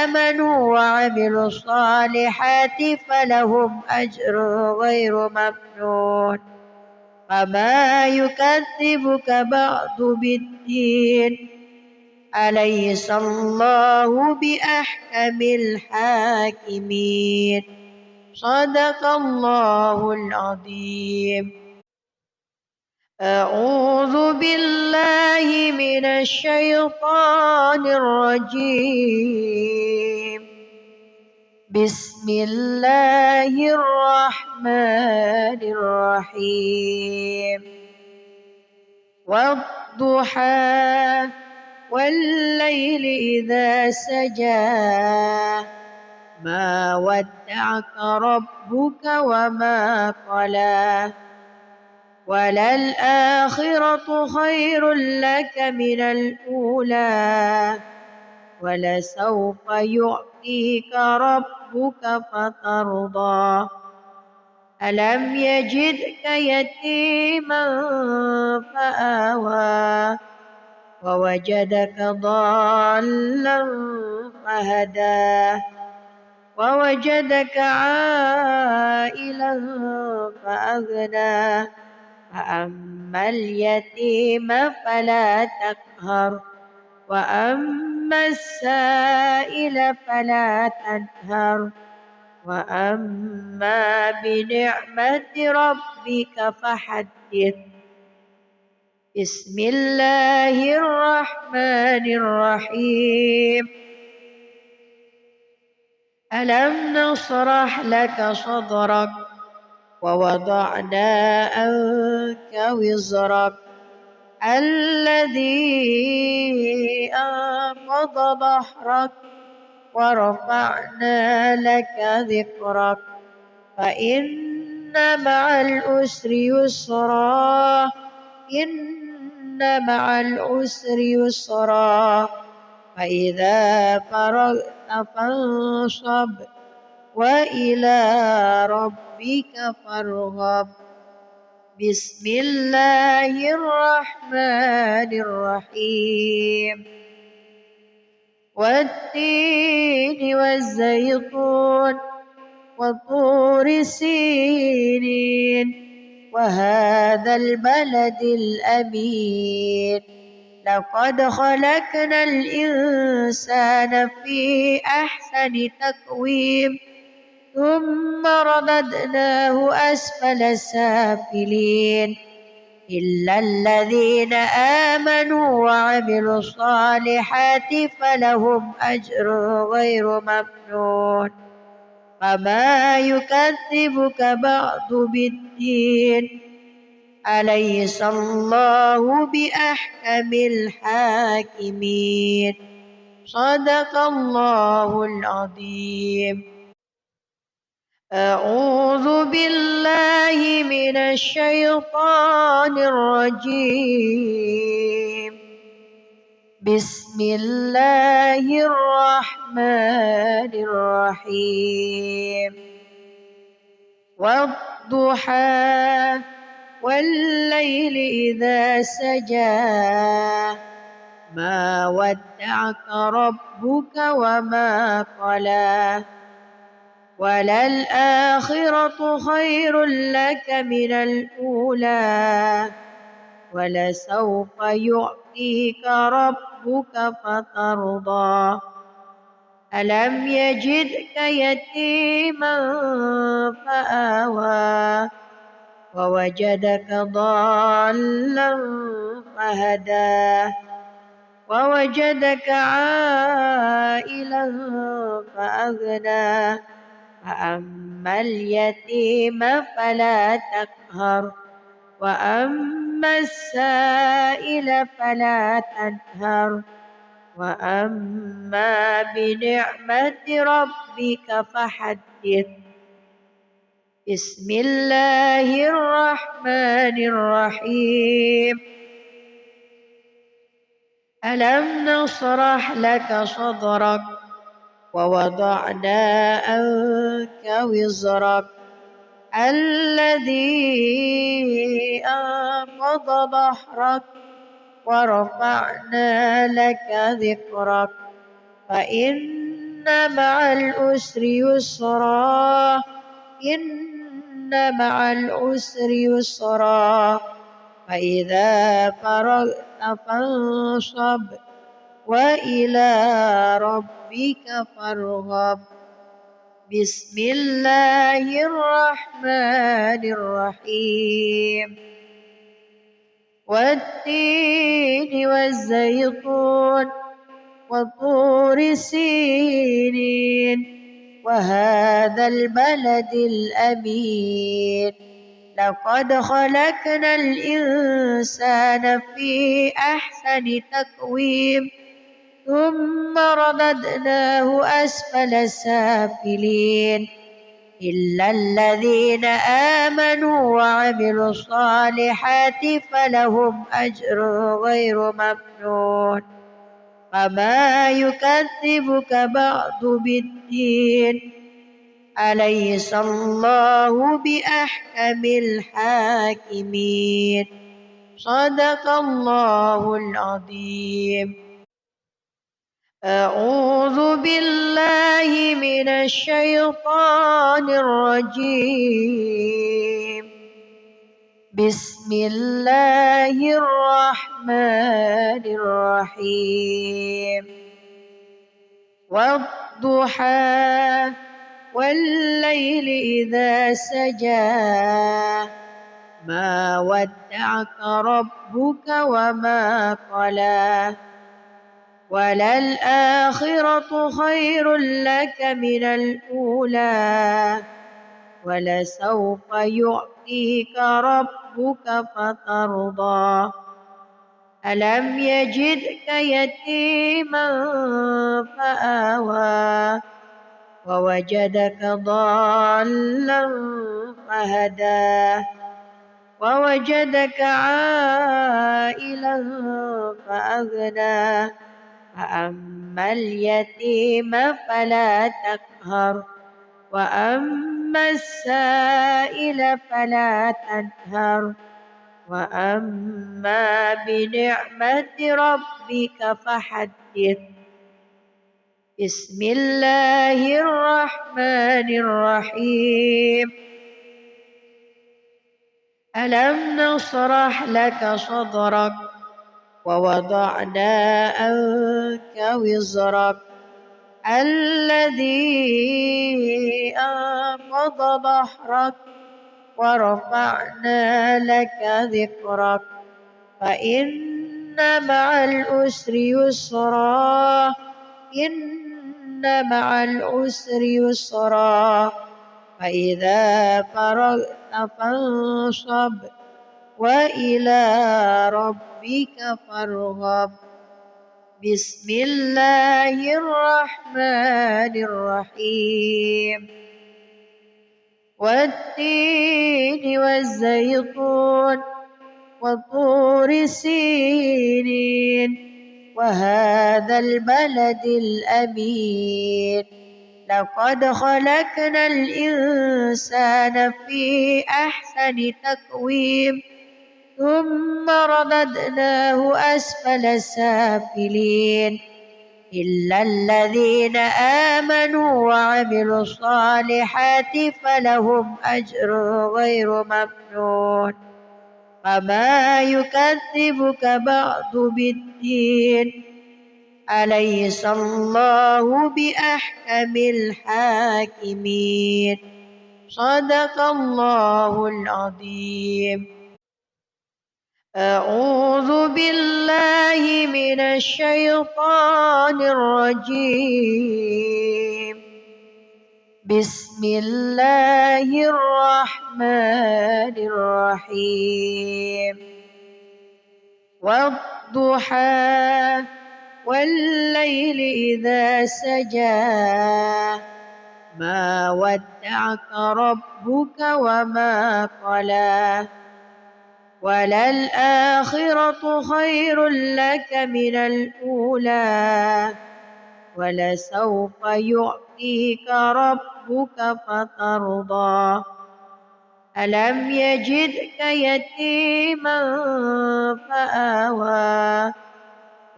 آمنوا وعملوا الصالحات فلهم أجر غير ممنون فما يكذبك بعد بالدين أليس الله بأحكم الحاكمين صدق الله العظيم. أعوذ بالله من الشيطان الرجيم بسم الله الرحمن الرحيم والضحى والليل إذا سجى ما ودعك ربك وما قلى وللآخرة خير لك من الأولى ولسوف يعطيك ربك فترضى ألم يجدك يتيما فآوى ووجدك ضالا فهدى ووجدك عائلا فأغنى فأما اليتيم فلا تقهر وأما السائل فلا تنهر وأما بنعمة ربك فحدث بسم الله الرحمن الرحيم ألم نشرح لك صدرك ووضعنا عنك وزرك الذي أنقض ظهرك ورفعنا لك ذكرك فإن مع العسر يسرا إن مع العسر يسرا فإذا فرغت فانصب وإلى ربك فارغب بسم الله الرحمن الرحيم والتين والزيتون وطور سينين وهذا البلد الأمين لقد خلقنا الإنسان في أحسن تقويم ثم رددناه أسفل سافلين إلا الذين آمنوا وعملوا الصالحات فلهم أجر غير ممنون فما يكذبك بعد بالدين أليس الله بأحكم الحاكمين صدق الله العظيم. أعوذ بالله من الشيطان الرجيم بسم الله الرحمن الرحيم والضحى والليل إذا سجى ما ودعك ربك وما قلى وللآخرة خير لك من الأولى ولسوف يعطيك ربك فترضى ألم يجدك يتيما فآوى ووجدك ضالا فهدى ووجدك عائلا فأغنى فأما اليتيم فلا تقهر وأما السائل فلا تنهر وأما بنعمة ربك فحدث بسم الله الرحمن الرحيم ألم نشرح لك صدرك ووضعنا عنك وزرك الذي أنقض ظهرك ورفعنا لك ذكرك فإن مع العسر يسرا إن مع العسر يسرا فإذا فرغت فانصب وإلى ربك فارغب بسم الله الرحمن الرحيم والتين والزيتون وطور سينين وهذا البلد الأمين لقد خلقنا الإنسان في أحسن تقويم ثم رددناه أسفل سافلين إلا الذين آمنوا وعملوا الصالحات فلهم أجر غير ممنون فما يكذبك بعد بالدين أليس الله بأحكم الحاكمين صدق الله العظيم أعوذ بالله من الشيطان الرجيم بسم الله الرحمن الرحيم والضحى والليل إذا سجى ما ودعك ربك وما قلى وللآخرة خير لك من الأولى ولسوف يعطيك ربك فترضى ألم يجدك يتيما فآوى ووجدك ضالا فهدى ووجدك عائلا فأغنى فأما اليتيم فلا تقهر وأما السائل فلا تنهر وأما بنعمة ربك فحدث بسم الله الرحمن الرحيم ألم نشرح لك صدرك ووضعنا عنك وزرك الذي أنقض ظهرك ورفعنا لك ذكرك فإن مع العسر يسرا إن مع العسر يسرا فإذا فرغت فانصب وإلى ربك فارغب بسم الله الرحمن الرحيم والتين والزيتون وطور سينين وهذا البلد الأمين لقد خلقنا الإنسان في أحسن تقويم ثم رددناه أسفل سافلين إلا الذين آمنوا وعملوا الصالحات فلهم أجر غير ممنون وما يكذبك بعد بالدين أليس الله بأحكم الحاكمين صدق الله العظيم. أعوذ بالله من الشيطان الرجيم. بسم الله الرحمن الرحيم. والضحى والليل إذا سجى ما ودعك ربك وما قلى وللآخرة خير لك من الأولى ولسوف يعطيك ربك فترضى ألم يجدك يتيما فآوى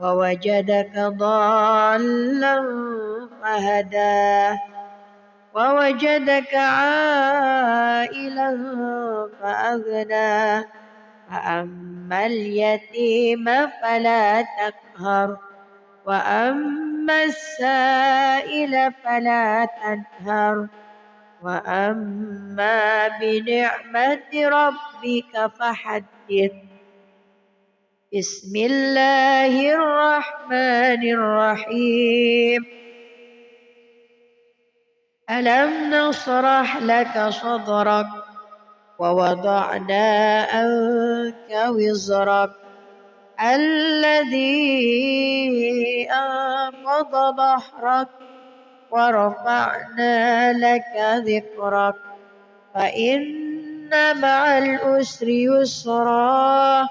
ووجدك ضالا فهدى ووجدك عائلا فأغنى فأما اليتيم فلا تقهر وأما السائل فلا تنهر وأما بنعمة ربك فحدث. بسم الله الرحمن الرحيم. ألم نشرح لك صدرك ووضعنا عنك وزرك الذي أنقض ظهرك ورفعنا لك ذكرك فإن مع العسر يسرا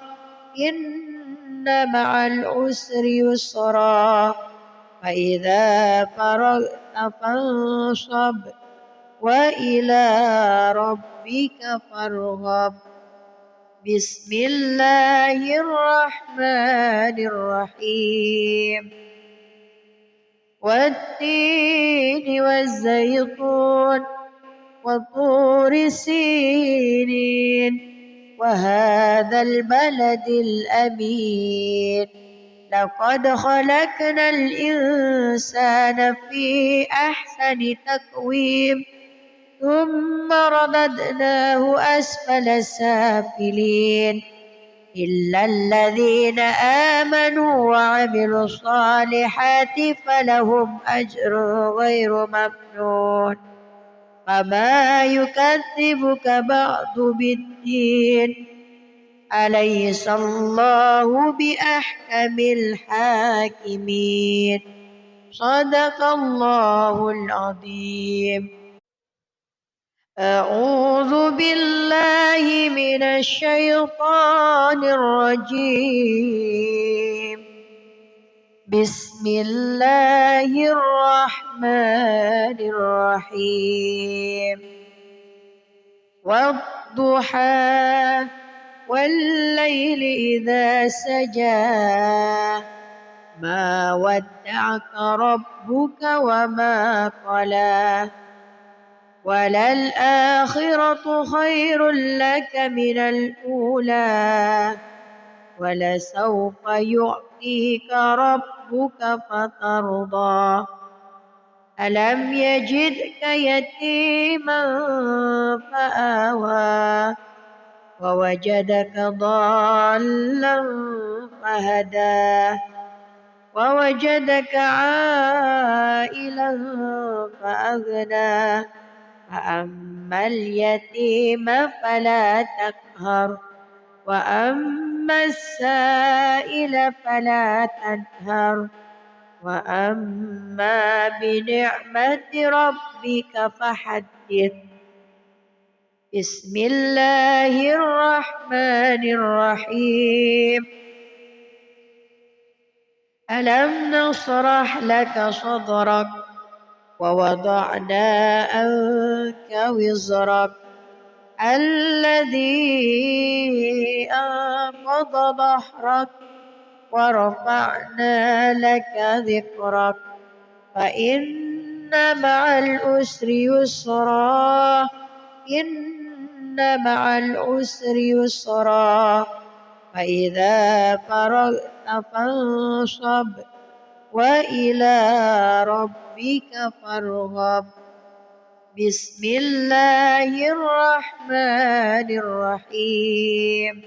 إن مع العسر يسرا فإذا فرغت فانصب وإلى ربك فارغب. بسم الله الرحمن الرحيم. والتين والزيتون وطور سينين وهذا البلد الأمين لقد خلقنا الإنسان في أحسن تقويم ثم رددناه أسفل سافلين إلا الذين آمنوا وعملوا الصالحات فلهم أجر غير ممنون وما يكذبك بعد بالدين أليس الله بأحكم الحاكمين صدق الله العظيم. أعوذ بالله من الشيطان الرجيم. بسم الله الرحمن الرحيم. والضحى والليل إذا سجى ما ودعك ربك وما قلى وللآخرة خير لك من الأولى ولسوف يعطيك ربك فترضى ألم يجدك يتيما فآوى ووجدك ضالا فهدى ووجدك عائلا فأغنى فأما اليتيم فلا تقهر وأما السائل فلا تنهر وأما بنعمة ربك فحدث. بسم الله الرحمن الرحيم. ألم نشرح لك صدرك ووضعنا عنك وزرك الذي أنقض ظهرك ورفعنا لك ذكرك فإن مع العسر يسرا إن مع العسر يسرا فإذا فرغت فانصب وإلى ربك فارغب بسم الله الرحمن الرحيم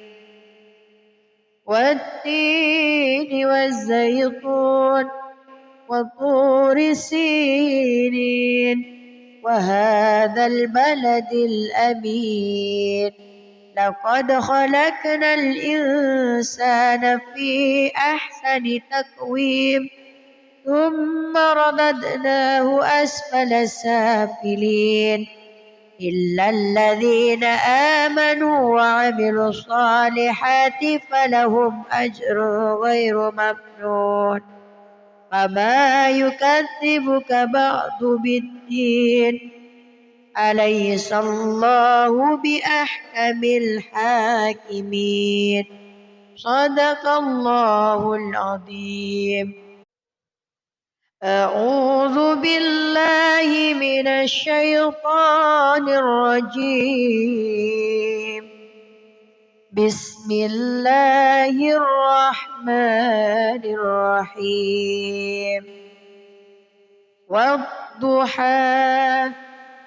والتين والزيتون وطور سينين وهذا البلد الأمين لقد خلقنا الإنسان في أحسن تقويم ثم رددناه أسفل سافلين إلا الذين آمنوا وعملوا الصالحات فلهم أجر غير ممنون فما يكذبك بعد بالدين أليس الله بأحكم الحاكمين صدق الله العظيم. أعوذ بالله من الشيطان الرجيم بسم الله الرحمن الرحيم والضحى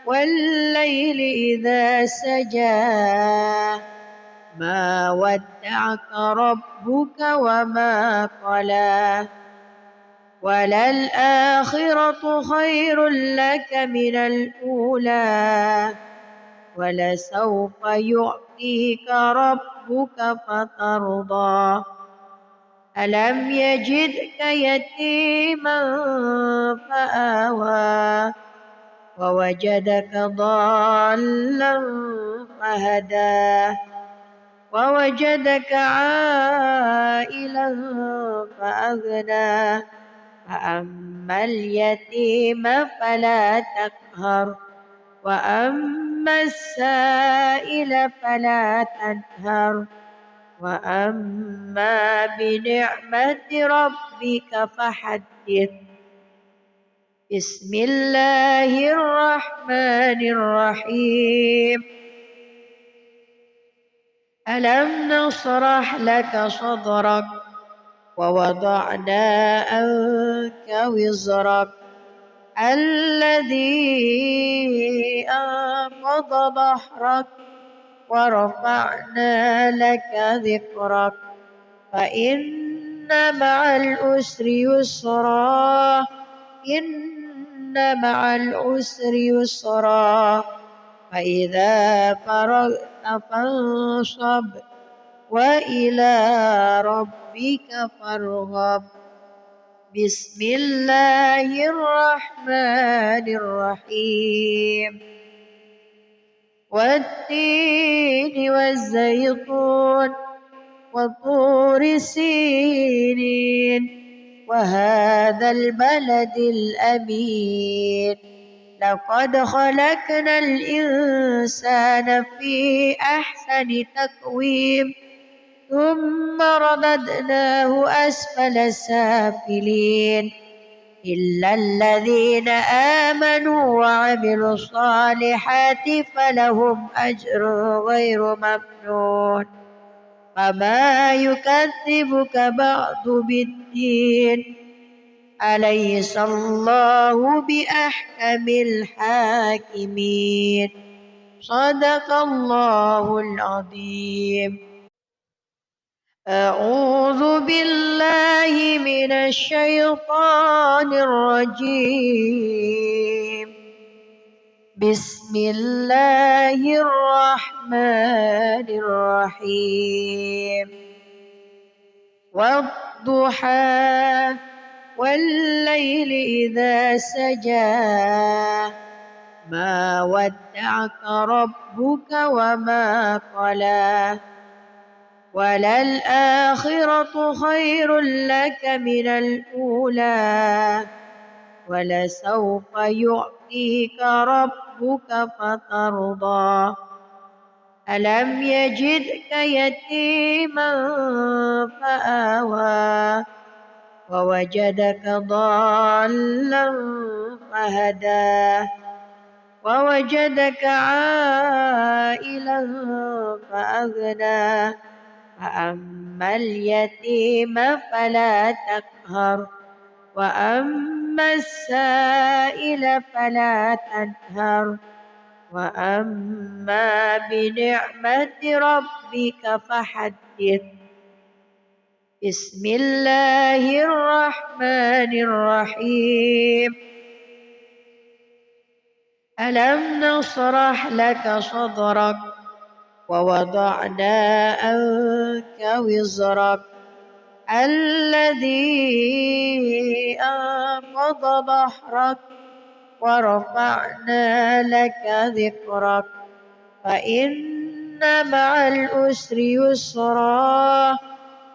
والليل إذا سجى ما ودعك ربك وما قلى وللآخرة خير لك من الأولى ولسوف يعطيك ربك فترضى ألم يجدك يتيما فآوى ووجدك ضالا فهدى ووجدك عائلا فأغنى فأما اليتيم فلا تقهر وأما السائل فلا تنهر وأما بنعمة ربك فحدث بسم الله الرحمن الرحيم ألم نشرح لك صدرك ووضعنا عنك وزرك الذي أنقض ظهرك ورفعنا لك ذكرك فإن مع العسر يسرا إن مع العسر يسرا فإذا فرغت فانصب وإلى ربك فارغب بسم الله الرحمن الرحيم والتين والزيتون وطور سينين وهذا البلد الأمين لقد خلقنا الإنسان في أحسن تقويم ثم رددناه أسفل سافلين إلا الذين آمنوا وعملوا الصالحات فلهم أجر غير ممنون فما يكذبك بعد بالدين أليس الله بأحكم الحاكمين صدق الله العظيم. أعوذ بالله من الشيطان الرجيم بسم الله الرحمن الرحيم والضحى والليل إذا سجى ما ودعك ربك وما قلى وللآخرة خير لك من الأولى ولسوف يعطيك ربك فترضى ألم يجدك يتيما فآوى ووجدك ضالا فهدى ووجدك عائلا فأغنى فأما اليتيم فلا تقهر وأما السائل فلا تنهر وأما بنعمة ربك فحدث. بسم الله الرحمن الرحيم. ألم نشرح لك صدرك ووضعنا عنك وزرك الذي أنقض ظهرك ورفعنا لك ذكرك فإن مع العسر يسرا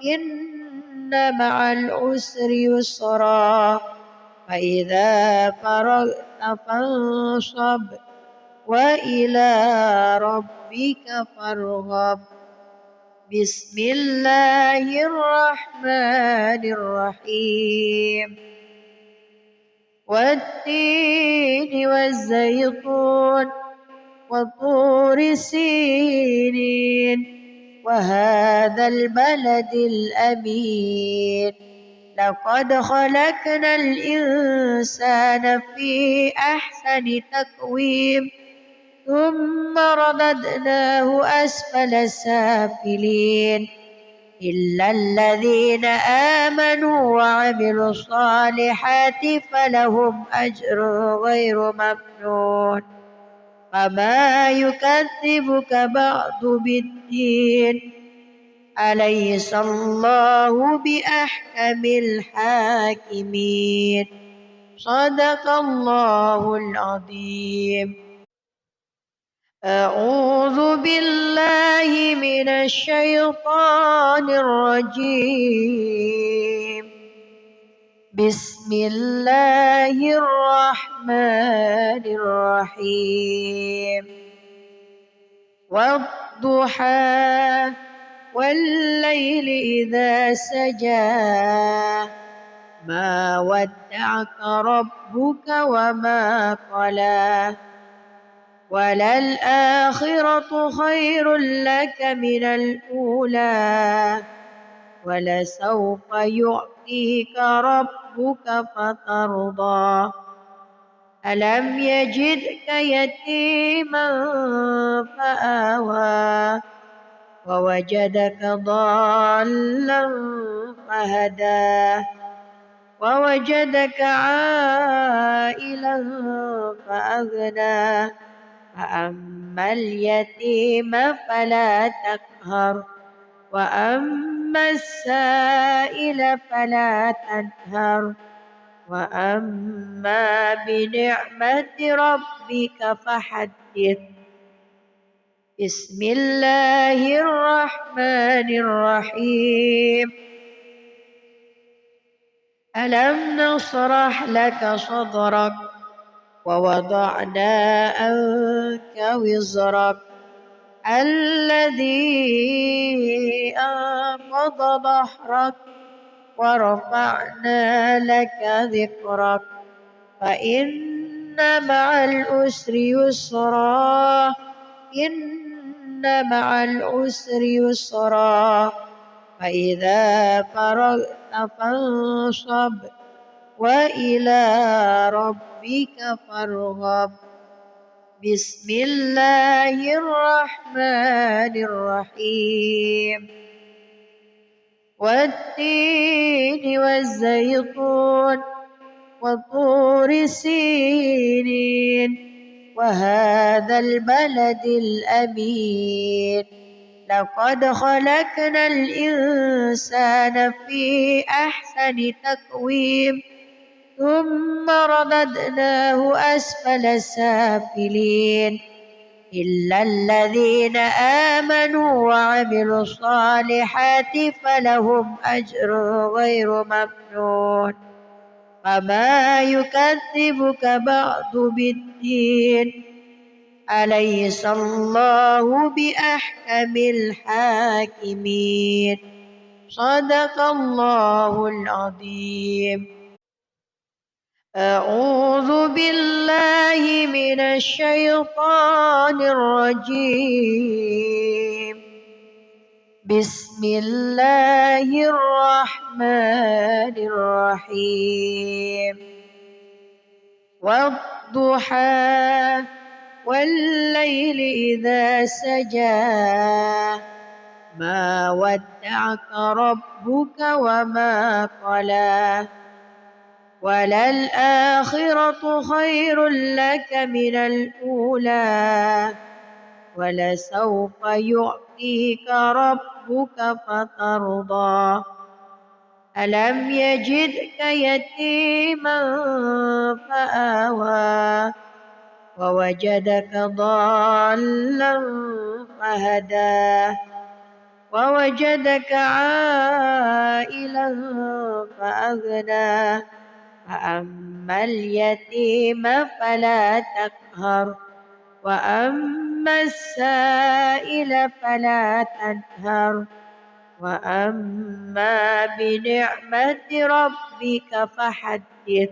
إن مع العسر يسرا فإذا فرغت فانصب وإلى ربك فارغب. بسم الله الرحمن الرحيم. والتين والزيتون وطور سينين وهذا البلد الأمين لقد خلقنا الإنسان في أحسن تقويم ثم رددناه أسفل سافلين إلا الذين آمنوا وعملوا الصالحات فلهم أجر غير ممنون فما يكذبك بعد بالدين أليس الله بأحكم الحاكمين. صدق الله العظيم. أعوذ بالله من الشيطان الرجيم. بسم الله الرحمن الرحيم. والضحى والليل إذا سجى ما ودعك ربك وما قلى وللآخرة خير لك من الأولى ولسوف يعطيك ربك فترضى ألم يجدك يتيما فآوى ووجدك ضالا فهدى ووجدك عائلا فأغنى فأما اليتيم فلا تقهر وأما السائل فلا تنهر وأما بنعمة ربك فحدث. بسم الله الرحمن الرحيم. ألم نشرح لك صدرك ووضعنا عنك وزرك الذي أنقض ظهرك ورفعنا لك ذكرك فإن مع العسر يسرا إن مع العسر يسرا فإذا فرغت فانصب وإلى ربك فارغب. بسم الله الرحمن الرحيم. والتين والزيتون وطور سينين وهذا البلد الأمين لقد خلقنا الإنسان في أحسن تقويم ثم رددناه أسفل سافلين إلا الذين آمنوا وعملوا الصالحات فلهم أجر غير ممنون فما يكذبك بعد بالدين أليس الله بأحكم الحاكمين صدق الله العظيم. أعوذ بالله من الشيطان الرجيم. بسم الله الرحمن الرحيم. والضحى والليل إذا سجى ما ودعك ربك وما قلى وللآخرة خير لك من الأولى ولسوف يعطيك ربك فترضى ألم يجدك يتيما فآوى ووجدك ضالا فهدى ووجدك عائلا فأغنى فأما اليتيم فلا تقهر وأما السائل فلا تنهر وأما بنعمة ربك فحدث.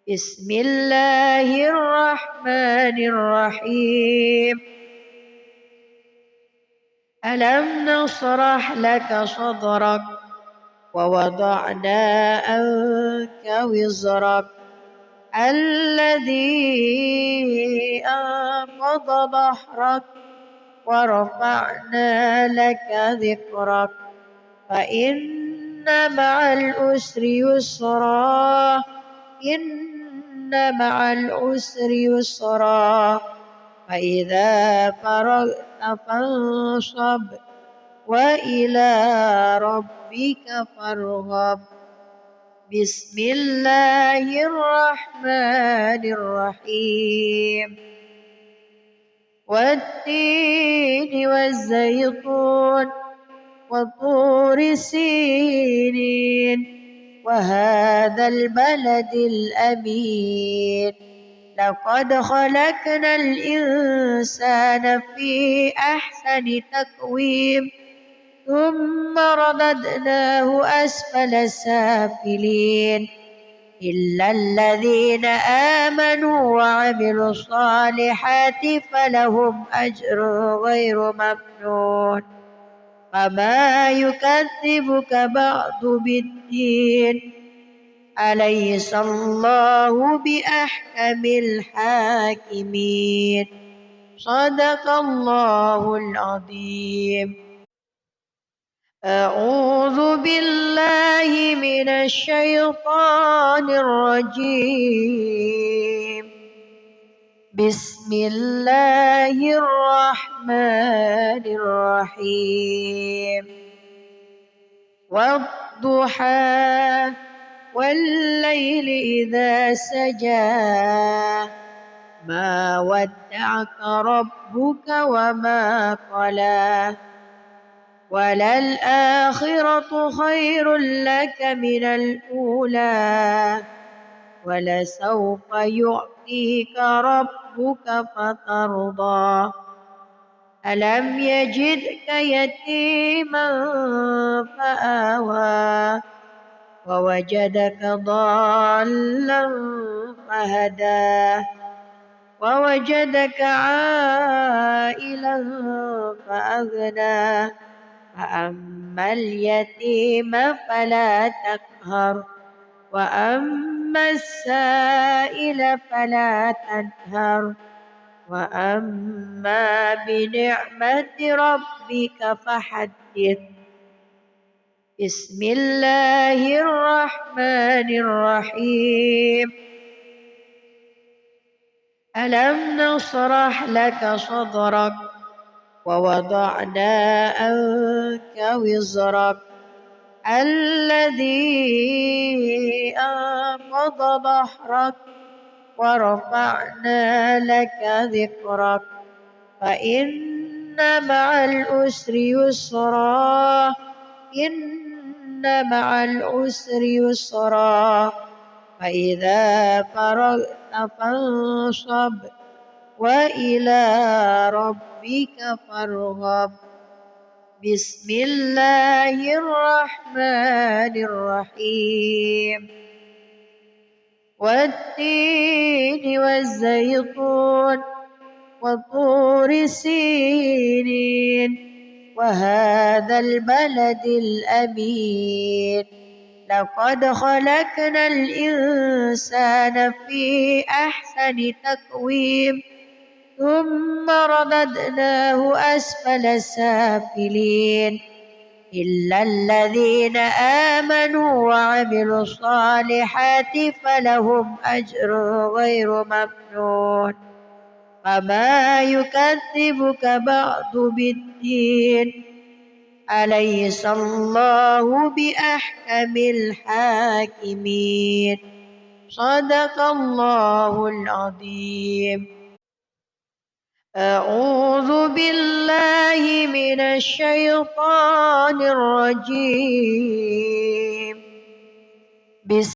بسم الله الرحمن الرحيم. ألم نشرح لك صدرك ووضعنا عنك وزرك الذي أنقض ظهرك ورفعنا لك ذكرك فإن مع العسر يسرا إن مع العسر يسرا فإذا فرغت فانصب وإلى ربك فارغب. بسم الله الرحمن الرحيم. والتين والزيتون وطور سينين وهذا البلد الأمين لقد خلقنا الإنسان في أحسن تقويم ثم رددناه أسفل سافلين إلا الذين آمنوا وعملوا الصالحات فلهم أجر غير ممنون فما يكذبك بعد بالدين أليس الله بأحكم الحاكمين صدق الله العظيم. أعوذ بالله من الشيطان الرجيم. بسم الله الرحمن الرحيم. والضحى والليل إذا سجى ما ودعك ربك وما قلى وللآخرة خير لك من الأولى ولسوف يعطيك ربك فترضى ألم يجدك يتيما فآوى ووجدك ضالا فهدى ووجدك عائلا فأغنى فأما اليتيم فلا تقهر وأما السائل فلا تنهر وأما بنعمة ربك فحدث. بسم الله الرحمن الرحيم. ألم نشرح لك صدرك ووضعنا عنك وزرك الذي أنقض ظهرك ورفعنا لك ذكرك فإن مع العسر يسرا إن مع العسر يسرا فإذا فرغت فانصب وإلى ربك فارغب. بسم الله الرحمن الرحيم. والتين والزيتون وطور سينين وهذا البلد الأمين. لقد خلقنا الإنسان في أحسن تقويم ثم رددناه أسفل سافلين إلا الذين آمنوا وعملوا الصالحات فلهم أجر غير ممنون. فما يكذبك بعد بالدين أليس الله بأحكم الحاكمين. صدق الله العظيم. أعوذ بالله من الشيطان الرجيم. بسم